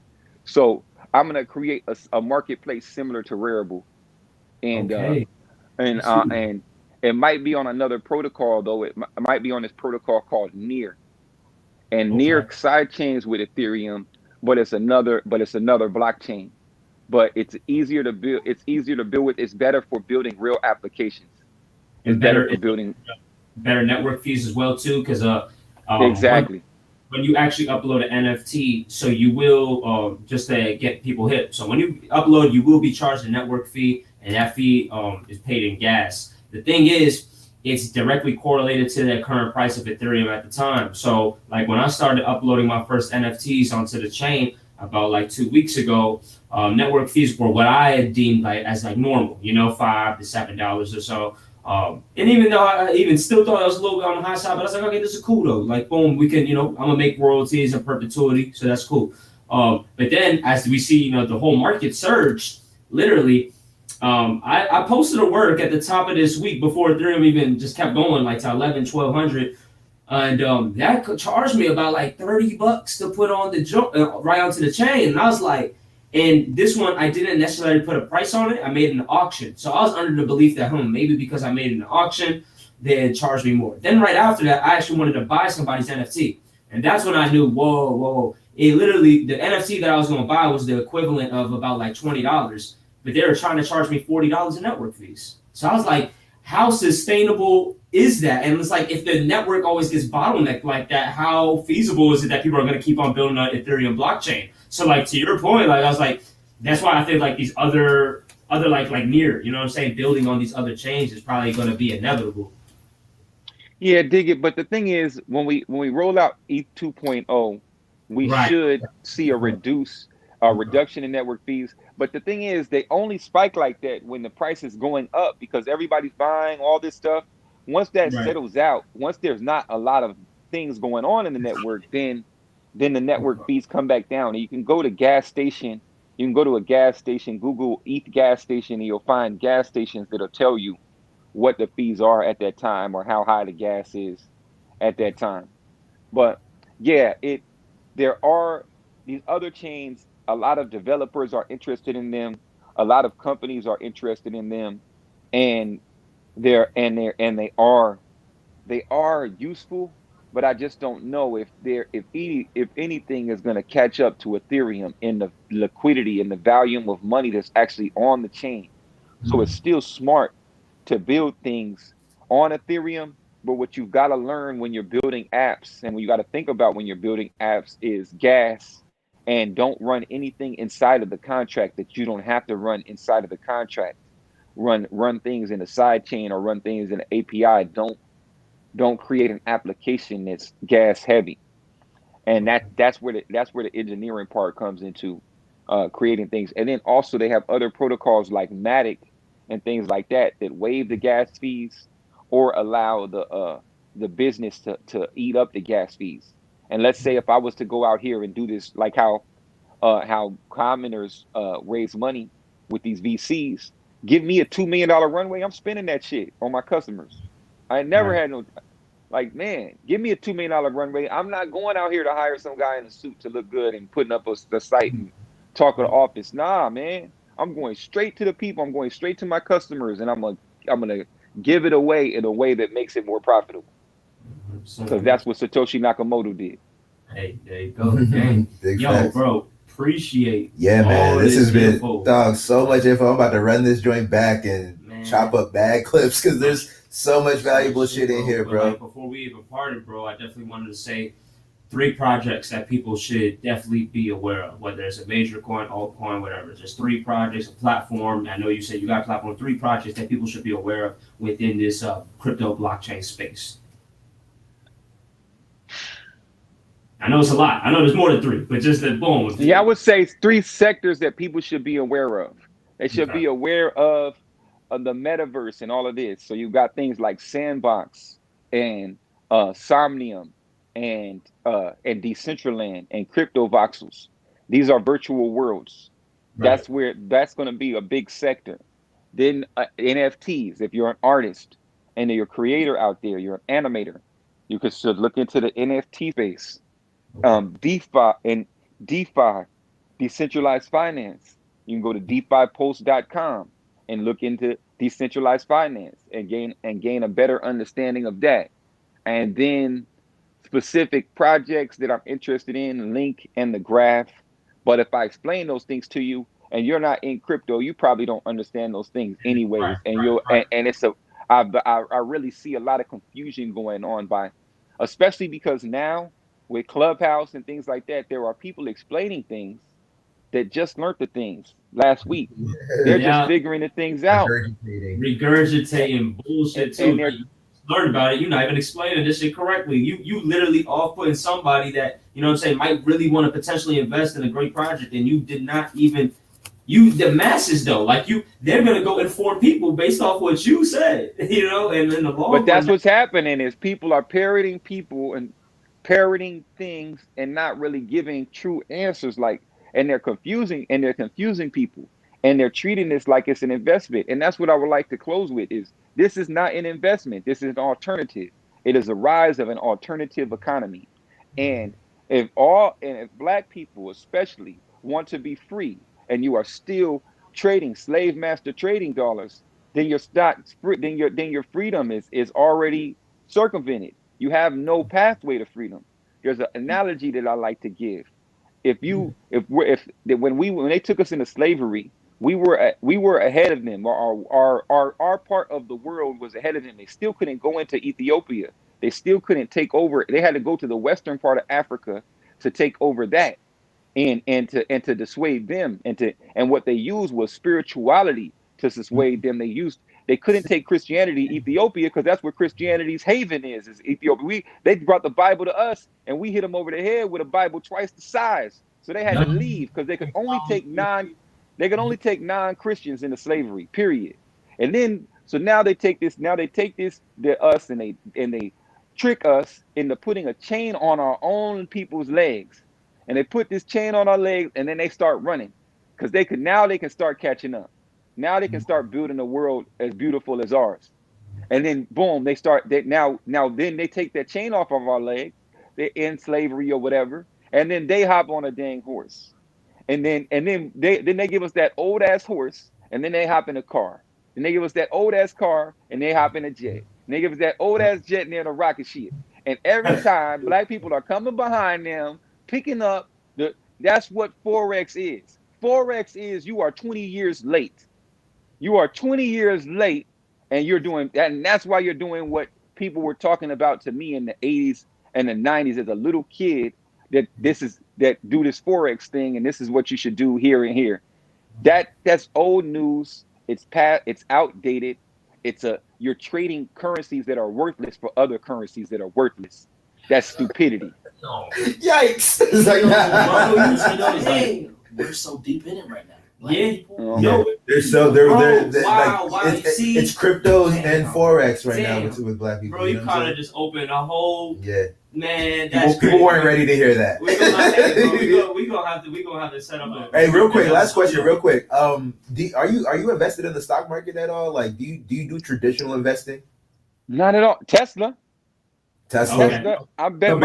G: So I'm going to create a marketplace similar to Rarible, and it might be on another protocol though. It might be on this protocol called Near, and Near sidechains with Ethereum. But it's another blockchain. But it's easier to build. It's easier to build with. It's better for building real applications. It's better for building
B: better network fees as well too, because
G: exactly.
B: When you actually upload an NFT, so you will just to get people hip. So when you upload, you will be charged a network fee, and that fee is paid in gas. The thing is, it's directly correlated to the current price of Ethereum at the time. So like when I started uploading my first NFTs onto the chain about like 2 weeks ago, network fees were what I had deemed as normal, $5 to $7 or so. And even though I even still thought I was a little bit on the high side, but I was like, okay, this is cool though. Like boom, we can, I'm gonna make royalties in perpetuity, so that's cool. But then as we see, the whole market surged, literally. I posted a work at the top of this week before Ethereum even just kept going like to 11, 1200. And that could charge me about like $30 to put on the right onto the chain. And I was like, and this one I didn't necessarily put a price on it. I made it an auction. So I was under the belief that maybe because I made it an auction, they'd charge me more. Then right after that, I actually wanted to buy somebody's NFT. And that's when I knew, whoa. It literally, the NFT that I was going to buy was the equivalent of about like $20, but they were trying to charge me $40 in network fees. So I was like, how sustainable is that? And it's like, if the network always gets bottlenecked like that, how feasible is it that people are going to keep on building an Ethereum blockchain? So like, to your point, like I was like, that's why I think like these other like near, you know what I'm saying, building on these other chains is probably going to be inevitable.
G: Yeah, dig it. But the thing is, when we roll out ETH 2.0, we should see a reduction in network fees. But the thing is, they only spike like that when the price is going up because everybody's buying all this stuff. Once that settles out, once there's not a lot of things going on in the network, then the network fees come back down. And you can go to gas station. You can go to a gas station, Google ETH gas station, and you'll find gas stations that'll tell you what the fees are at that time or how high the gas is at that time. But yeah, there are these other chains. A lot of developers are interested in them. A lot of companies are interested in them, and they are useful. But I just don't know if anything is going to catch up to Ethereum in the liquidity and the volume of money that's actually on the chain. So it's still smart to build things on Ethereum. But what you've got to learn when you're building apps and what you got to think about when you're building apps is gas, and don't run anything inside of the contract that you don't have to run inside of the contract. Run things in a side chain or run things in an API. Don't create an application that's gas heavy. And that's where the engineering part comes into creating things. And then also they have other protocols like Matic and things like that waive the gas fees or allow the business to eat up the gas fees. And let's say if I was to go out here and do this, like how commoners raise money with these VCs, give me a $2 million runway, I'm spending that shit on my customers. I never had no, like, man, give me a $2 million runway. I'm not going out here to hire some guy in a suit to look good and putting up the site and talk to the office. Nah, man, I'm going straight to the people. I'm going straight to my customers, and I'm gonna give it away in a way that makes it more profitable. Because that's what Satoshi Nakamoto did.
B: Hey, there you go. Dang. Yo,
C: facts.
B: Bro, appreciate.
C: Yeah, man. This has been
B: info.
C: So much info. I'm about to run this joint back and chop up bad clips because there's so much valuable shit in here, bro.
B: Like, before we even parted, bro, I definitely wanted to say 3 projects that people should definitely be aware of, whether it's a major coin, altcoin, whatever. Just 3 projects, a platform. I know you said you got a platform, 3 projects that people should be aware of within this crypto blockchain space. I know it's a lot. I know there's more than 3, but just that boom.
G: Yeah, I would say 3 sectors that people should be aware of. They should be aware of the metaverse and all of this. So you've got things like Sandbox and Somnium and Decentraland and Crypto Voxels. These are virtual worlds. That's going to be a big sector. Then NFTs. If you're an artist and you're a creator out there, you're an animator, you should look into the NFT space. DeFi, decentralized finance. You can go to DeFiPost.com and look into decentralized finance and gain a better understanding of that. And then specific projects that I'm interested in, link and the graph. But if I explain those things to you and you're not in crypto, you probably don't understand those things anyways. And it's I really see a lot of confusion going on especially because now with Clubhouse and things like that, there are people explaining things that just learned the things last week. They're just figuring the things out.
B: Regurgitating bullshit too. You learn about it. You're not even explaining this shit correctly. You literally off-putting somebody that, you know what I'm saying, might really want to potentially invest in a great project, and you did not even, the masses though, like they're going to go inform people based off what you said, you know, and in the long
G: But that's what's happening is people are parroting people and parroting things and not really giving true answers, and they're confusing people, and they're treating this like it's an investment. And that's what I would like to close with is this is not an investment. This is an alternative. It is a rise of an alternative economy. And if black people especially want to be free, and you are still trading slave master trading dollars, then your then your freedom is already circumvented. You have no pathway to freedom. There's an analogy that I like to give. When they took us into slavery, we were ahead of them. Our part of the world was ahead of them. They still couldn't go into Ethiopia. They still couldn't take over. They had to go to the western part of Africa to take over that, and to dissuade them, and what they used was spirituality to dissuade them. They couldn't take Christianity to Ethiopia because that's where Christianity's haven is Ethiopia. They brought the Bible to us, and we hit them over the head with a Bible twice the size. So they had to leave because they could only take non-Christians into slavery, period. And then so now they take this, they're us, and they trick us into putting a chain on our own people's legs. And they put this chain on our legs, and then they start running because they can start catching up. Now they can start building a world as beautiful as ours. And then boom, then they take that chain off of our legs. They're in slavery or whatever, and then they hop on a dang horse, and then they give us that old ass horse, and then they hop in a car. And they give us that old ass car, and they hop in a jet. And they give us that old ass jet, and they're in a rocket ship. And every time black people are coming behind them, picking up that's what Forex is. Forex is you are 20 years late. You are 20 years late, and you're doing that, and that's why you're doing what people were talking about to me in the 80s and the 90s as a little kid, that do this Forex thing, and this is what you should do here and here. That's old news. It's outdated. You're trading currencies that are worthless for other currencies that are worthless. That's stupidity.
D: No.
C: Yikes! It's like,
D: We're so deep in it right now.
C: It's cryptos and Forex right now with black people.
B: Bro, you kind of just opened a whole man.
C: People weren't ready to hear that.
B: We gonna have to set up.
C: Hey, real quick, last question, real quick. Are you invested in the stock market at all? Like, do you do traditional investing?
G: Not at all. Tesla.
C: Okay.
G: I bet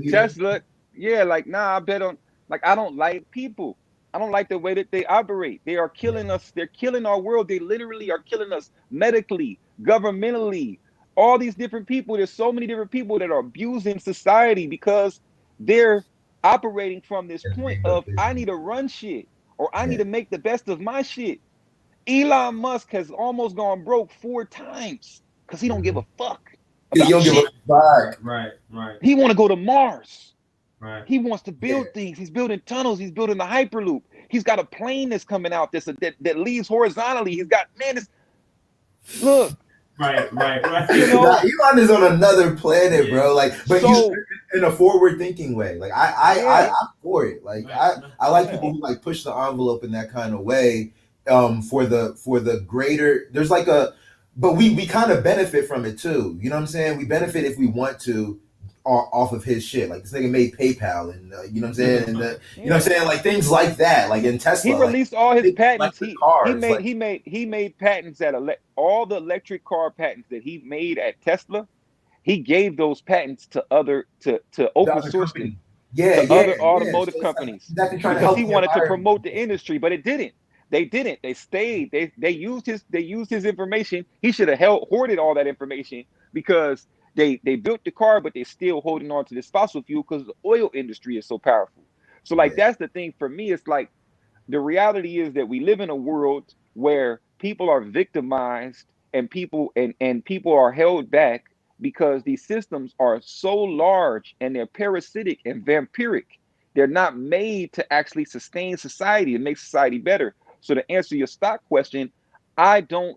G: Tesla. Yeah, I bet on. I don't like people. I don't like the way that they operate. They are killing us. They're killing our world. They literally are killing us medically, governmentally, all these different people. There's so many different people that are abusing society because they're operating from this point of I need to run shit or I need to make the best of my shit. Elon Musk has almost gone broke 4 times because he don't give a fuck.
C: He don't give a fuck.
B: Right.
G: He want to go to Mars.
B: Right.
G: He wants to build things. He's building tunnels. He's building the Hyperloop. He's got a plane that's coming out that leaves horizontally. He's got look.
B: Right.
G: You know,
C: Elon is on another planet, bro. But he's in a forward-thinking way. I'm for it. I like people who push the envelope in that kind of way. For the greater, there's but we kind of benefit from it too. You know what I'm saying? We benefit if we want to. Off of his shit, this nigga made PayPal, and you know what I'm saying, and you know what I'm saying, things like that, in Tesla.
G: He released all his patents.
C: He
G: made patents all the electric car patents that he made at Tesla. He gave those patents to open source them. Other automotive companies because he wanted to promote the industry, but it didn't. They didn't. They stayed. They used his information. He should have hoarded all that information because. They built the car, but they're still holding on to this fossil fuel because the oil industry is so powerful. So that's the thing for me. It's the reality is that we live in a world where people are victimized and people are held back because these systems are so large and they're parasitic and vampiric. They're not made to actually sustain society and make society better. So to answer your stock question, I do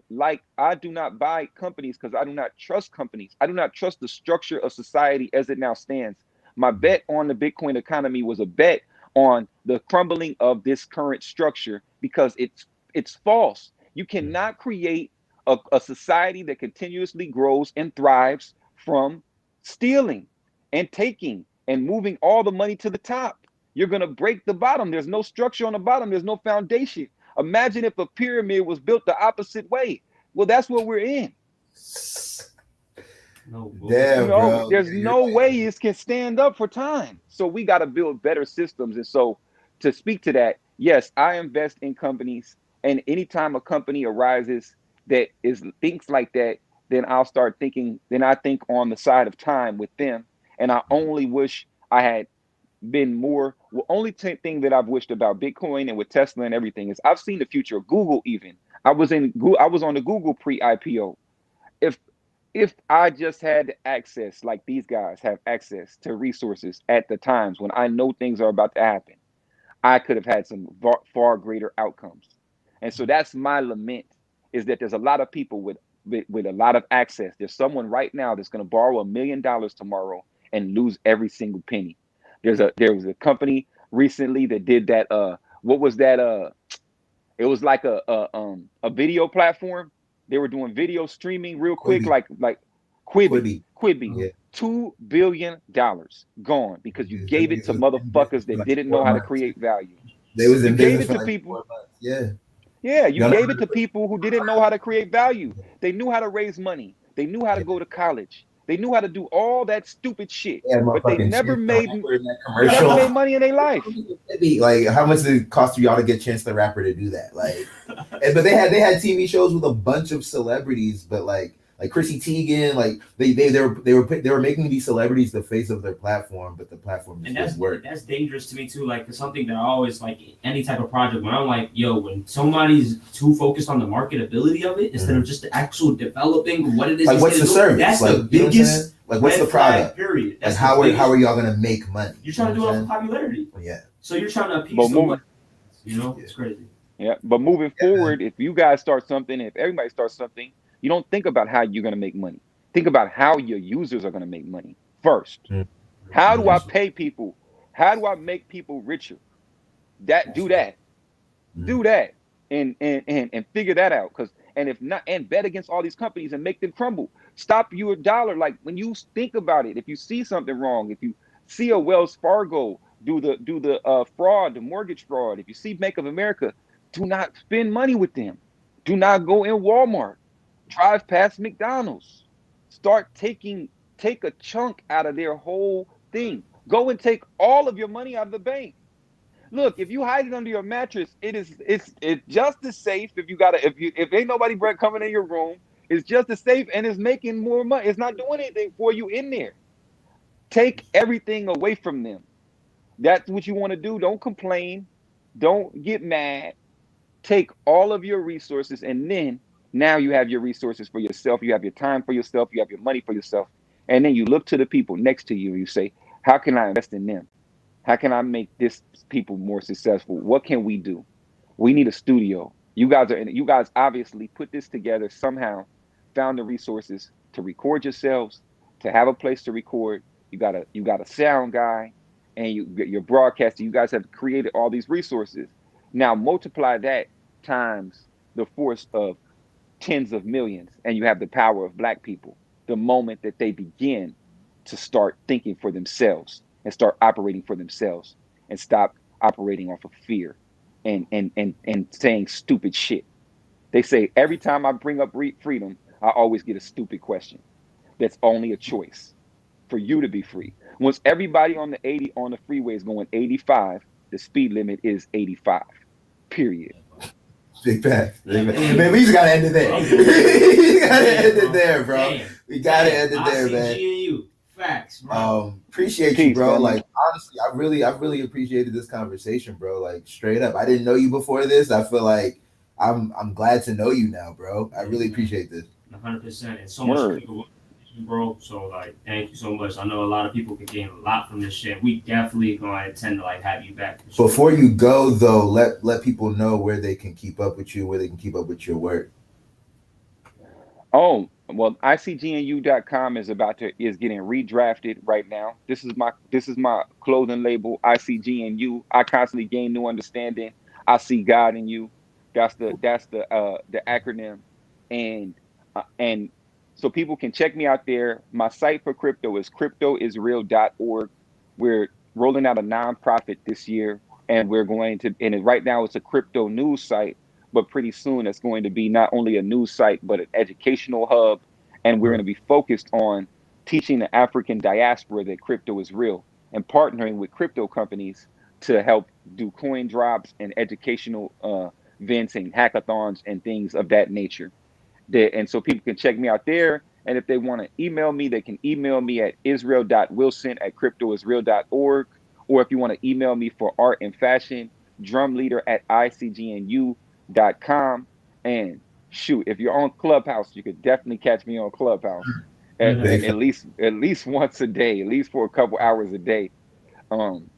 G: not buy companies because I do not trust companies. I do not trust the structure of society as it now stands. My bet on the Bitcoin economy was a bet on the crumbling of this current structure because it's false. You cannot create a society that continuously grows and thrives from stealing and taking and moving all the money to the top. You're going to break the bottom. There's no structure on the bottom. There's no foundation. Imagine if a pyramid was built the opposite way. Well, that's what we're in.
B: No
C: Damn, bro.
G: There's
C: You're
G: no
C: right.
G: way it can stand up for time. So we got to build better systems. And so to speak to that, yes, I invest in companies, and anytime a company arises that is thinks like that, then I'll start thinking. Then I think on the side of time with them, and I only wish I had been more. Well, only thing that I've wished about Bitcoin and with Tesla and everything is I've seen the future of Google. Even I was on the Google pre-IPO. If if I just had access, like these guys have access to resources at the times when I know things are about to happen, I could have had some far greater outcomes. And so that's my lament, is that there's a lot of people with a lot of access. There's someone right now that's going to borrow $1 million tomorrow and lose every single penny. There was a company recently that did that. What was that? It was like a video platform. They were doing video streaming real quick,
C: Quibi.
G: like Quibi.
C: Quibi.
G: Quibi.
C: Yeah.
G: $2 billion gone because you
C: Yeah,
G: gave
C: them
G: it to
C: niggas was in business
G: motherfuckers
C: for
G: that
C: like
G: didn't know
C: 4
G: how to
C: months.
G: create value.
C: They was
G: You
C: in
G: gave
C: business
G: it
C: for
G: to
C: like
G: people.
C: 4 months. Yeah.
G: Yeah, you
C: No, no,
G: gave it to people who didn't know how to create value. They knew how to raise money. They knew how to go to college. They knew how to do all that stupid shit.
C: yeah,
G: But they
C: motherfucking
G: never
C: Chance the
G: made
C: Rapper in that
G: they never
C: commercial.
G: made money in their life.
C: Like, how much did it cost for y'all to get Chance the Rapper to do that? Like, but they had TV shows with a bunch of celebrities, but like Chrissy Teigen, like they were making these celebrities the face of their platform, but the platform just didn't work.
B: That's dangerous to me too. Like, for something that I always like, any type of project, when I'm like, yo, when somebody's too focused on the marketability of it instead of just the actual developing what it is.
C: Like, what's the service?
B: That's
C: like,
B: the biggest.
C: Like, what's the product?
B: Period.
C: That's like, how are y'all gonna make money?
B: You're trying to do it off of popularity.
C: Yeah.
B: So you're trying to appease someone. It's crazy.
G: Yeah, but moving forward, if you guys start something, if everybody starts something, you don't think about how you're going to make money. Think about how your users are going to make money first. How do I pay people? How do I make people richer? Do that, and figure that out. And if not, and bet against all these companies and make them crumble. Stop your dollar. Like, when you think about it, if you see something wrong, if you see a Wells Fargo do the fraud, the mortgage fraud, if you see Bank of America, do not spend money with them. Do not go in Walmart. Drive past McDonald's. Take a chunk out of their whole thing. Go and take all of your money out of the bank. Look, if you hide it under your mattress, it's just as safe. If ain't nobody coming in your room, it's just as safe, and it's making more money. It's not doing anything for you in there. Take everything away from them. That's what you want to do. Don't complain. Don't get mad. Take all of your resources, and then now you have your resources for yourself. You have your time for yourself. You have your money for yourself. And then you look to the people next to you and you say, how can I invest in them? How can I make this people more successful? What can we do? We need a studio. You guys obviously put this together somehow, found the resources to record yourselves, to have a place to record. You got a sound guy, and your broadcaster. You guys have created all these resources. Now multiply that times the force of tens of millions, and you have the power of Black people. The moment that they begin to start thinking for themselves and start operating for themselves and stop operating off of fear and saying stupid shit. They say every time I bring up freedom, I always get a stupid question. That's only a choice for you to be free. Once everybody on the freeway is going 85, the speed limit is 85. Period.
C: Big fact. Man, we just gotta end it there. We gotta end it there, bro. We gotta end it there, man.
B: ICGNU. Facts, bro.
C: Appreciate you, bro. Like, honestly, I really appreciated this conversation, bro. Like, straight up. I didn't know you before this. I feel like I'm glad to know you now, bro. I really appreciate this.
B: 100%. And so much, bro. So, like, thank you so much. I know a lot of people can gain a lot from this shit. We definitely gonna intend to like have you back.
C: Before you go, though, let people know where they can keep up with you, where they can keep up with your work.
G: Oh, well, ICGNU.com is getting redrafted right now. This is my clothing label, ICGNU. I constantly gain new understanding. I see God in you. That's the acronym, and so people can check me out there. My site for crypto is cryptoisreal.org. We're rolling out a nonprofit this year, and right now it's a crypto news site, but pretty soon it's going to be not only a news site, but an educational hub. And we're going to be focused on teaching the African diaspora that crypto is real, and partnering with crypto companies to help do coin drops and educational events and hackathons and things of that nature. And so people can check me out there. And if they want to email me, they can email me at israel.wilson@cryptoisreal.org. Or if you want to email me for art and fashion, drumleader@icgnu.com. And shoot, if you're on Clubhouse, you could definitely catch me on Clubhouse at least once a day, at least for a couple hours a day. Um,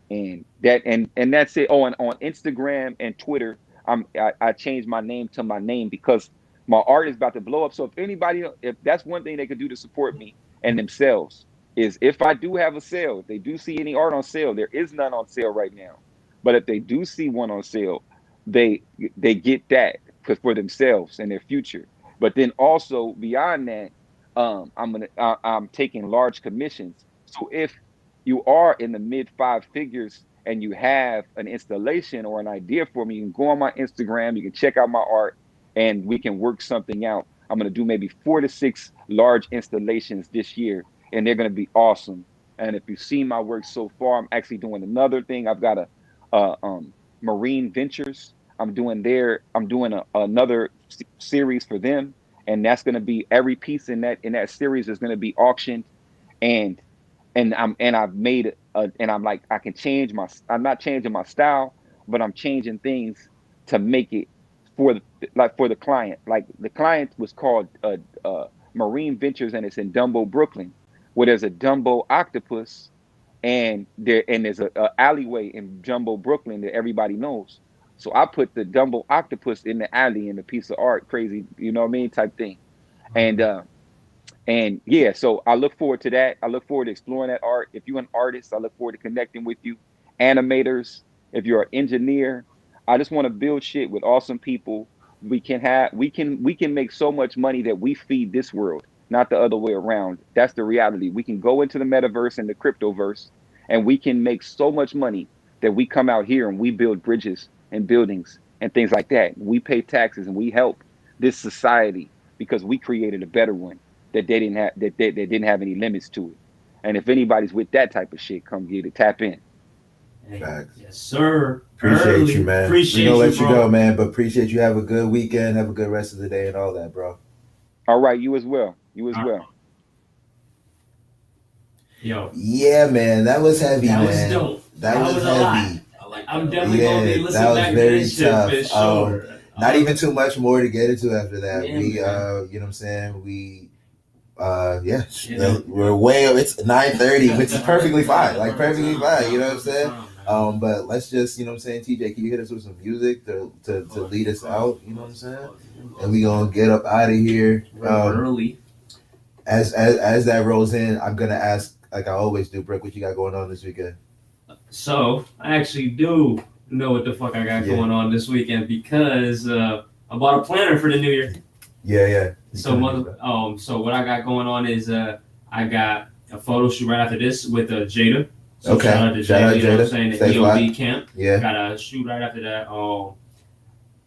G: and that's it. Oh, and on Instagram and Twitter, I changed my name to my name because my art is about to blow up. So if that's one thing they could do to support me and themselves, is if I do have a sale, if they do see any art on sale, there is none on sale right now. But if they do see one on sale, they get that for themselves and their future. But then also beyond that, I'm taking large commissions. So if you are in the mid 5 figures and you have an installation or an idea for me, you can go on my Instagram, you can check out my art, and we can work something out. I'm going to do maybe 4 to 6 large installations this year, and they're going to be awesome. And if you've seen my work so far, I'm actually doing another thing. I've got Marine Ventures. I'm doing another series for them, and that's going to be every piece in that series is going to be auctioned, and I've made and I'm like, I can change I'm not changing my style, but I'm changing things to make it for the client. Like the client was called Marine Ventures, and it's in Dumbo, Brooklyn, where there's a Dumbo octopus, and there's a alleyway in Dumbo, Brooklyn that everybody knows. So I put the Dumbo octopus in the alley in a piece of art, crazy, you know what I mean, type thing. And yeah, so I look forward to that. I look forward to exploring that art. If you're an artist, I look forward to connecting with you. Animators, if you're an engineer, I just want to build shit with awesome people. We can make so much money that we feed this world, not the other way around. That's the reality. We can go into the metaverse and the cryptoverse, and we can make so much money that we come out here and we build bridges and buildings and things like that. We pay taxes and we help this society because we created a better one that they didn't have any limits to it. And if anybody's with that type of shit, come get it, tap in.
B: Yes, sir.
C: Appreciate you, man.
B: Appreciate
C: we gonna let you
B: bro.
C: go, man. But appreciate you. Have a good weekend. Have a good rest of the day and all that, bro.
G: All right, you as well. You as well.
B: Yo.
C: Yeah, man. That was heavy, man.
B: Was dope.
C: That was heavy.
B: I'm definitely gonna be listening back to this shit for sure.
C: Not even too much more to get into after that.
B: Yeah,
C: you know what I'm saying? We're way up. It's 9:30, which is perfectly fine. Like perfectly fine. You know what I'm saying? But let's just, you know what I'm saying, TJ, can you hit us with some music to lead us out? You know what I'm saying? And we gonna get up out of here.
B: Early.
C: As that rolls in, I'm gonna ask, like I always do, Bruke, what you got going on this weekend? So
B: I actually do know what the fuck I got going on this weekend because I bought a planner for the new year. Yeah. So what I got going on is I got a photo shoot right after this with Jada. So
C: okay.
B: Shout out to Jada. You know what I'm saying? The EOD camp.
C: Yeah.
B: Got a shoot right after that.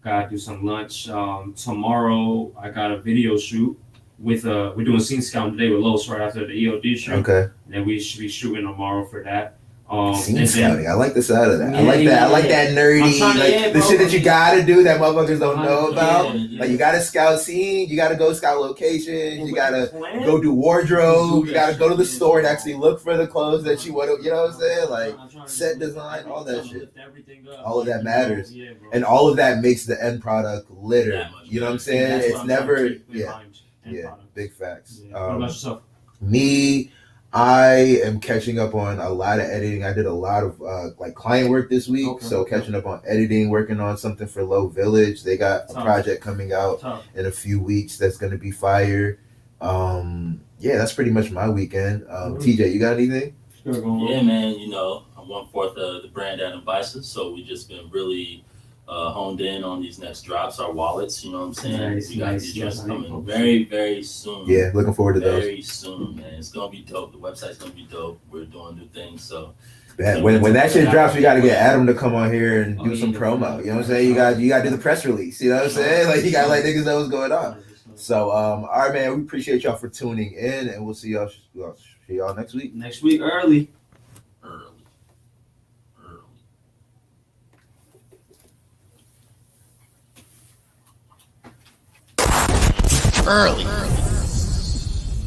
B: Gotta do some lunch. Tomorrow I got a video shoot with we're doing scene scouting today with Los right after the EOD shoot. Okay. And then we should be shooting tomorrow for that. Scene scouting. I like the side of that. Yeah, I like that nerdy, like the shit that you gotta do that motherfuckers don't know about. Yeah. Like you gotta scout scene, you gotta go scout locations, you gotta go do wardrobe, you gotta go to the store and actually look for the clothes that you want to, you know what I'm saying? Like set design, all that shit. All of that matters. And all of that makes the end product litter. You know what I'm saying? It's never, big facts. What about yourself? Me, I am catching up on a lot of editing. I did a lot of client work this week, so catching up on editing, working on something for Low Village. They got a project coming out in a few weeks that's going to be fire. That's pretty much my weekend. TJ, you got anything?
D: Yeah, man. You know, I'm 1/4 of the brand at Nfc, so we just been really honed in on these next drops, our wallets, you know what I'm saying? We got these drops coming very, very soon.
C: Yeah, looking forward to those.
D: Very soon, man. It's going to be dope. The website's going to be dope. We're doing new things, so.
C: When that shit drops, we got to get Adam to come on here and do some promo. You know what I'm saying? You got to do the press release. You know what I'm saying? Like, you got to let niggas know what's going on. So, all right, man. We appreciate y'all for tuning in, and we'll see y'all next week.
B: Next week early.
D: Early.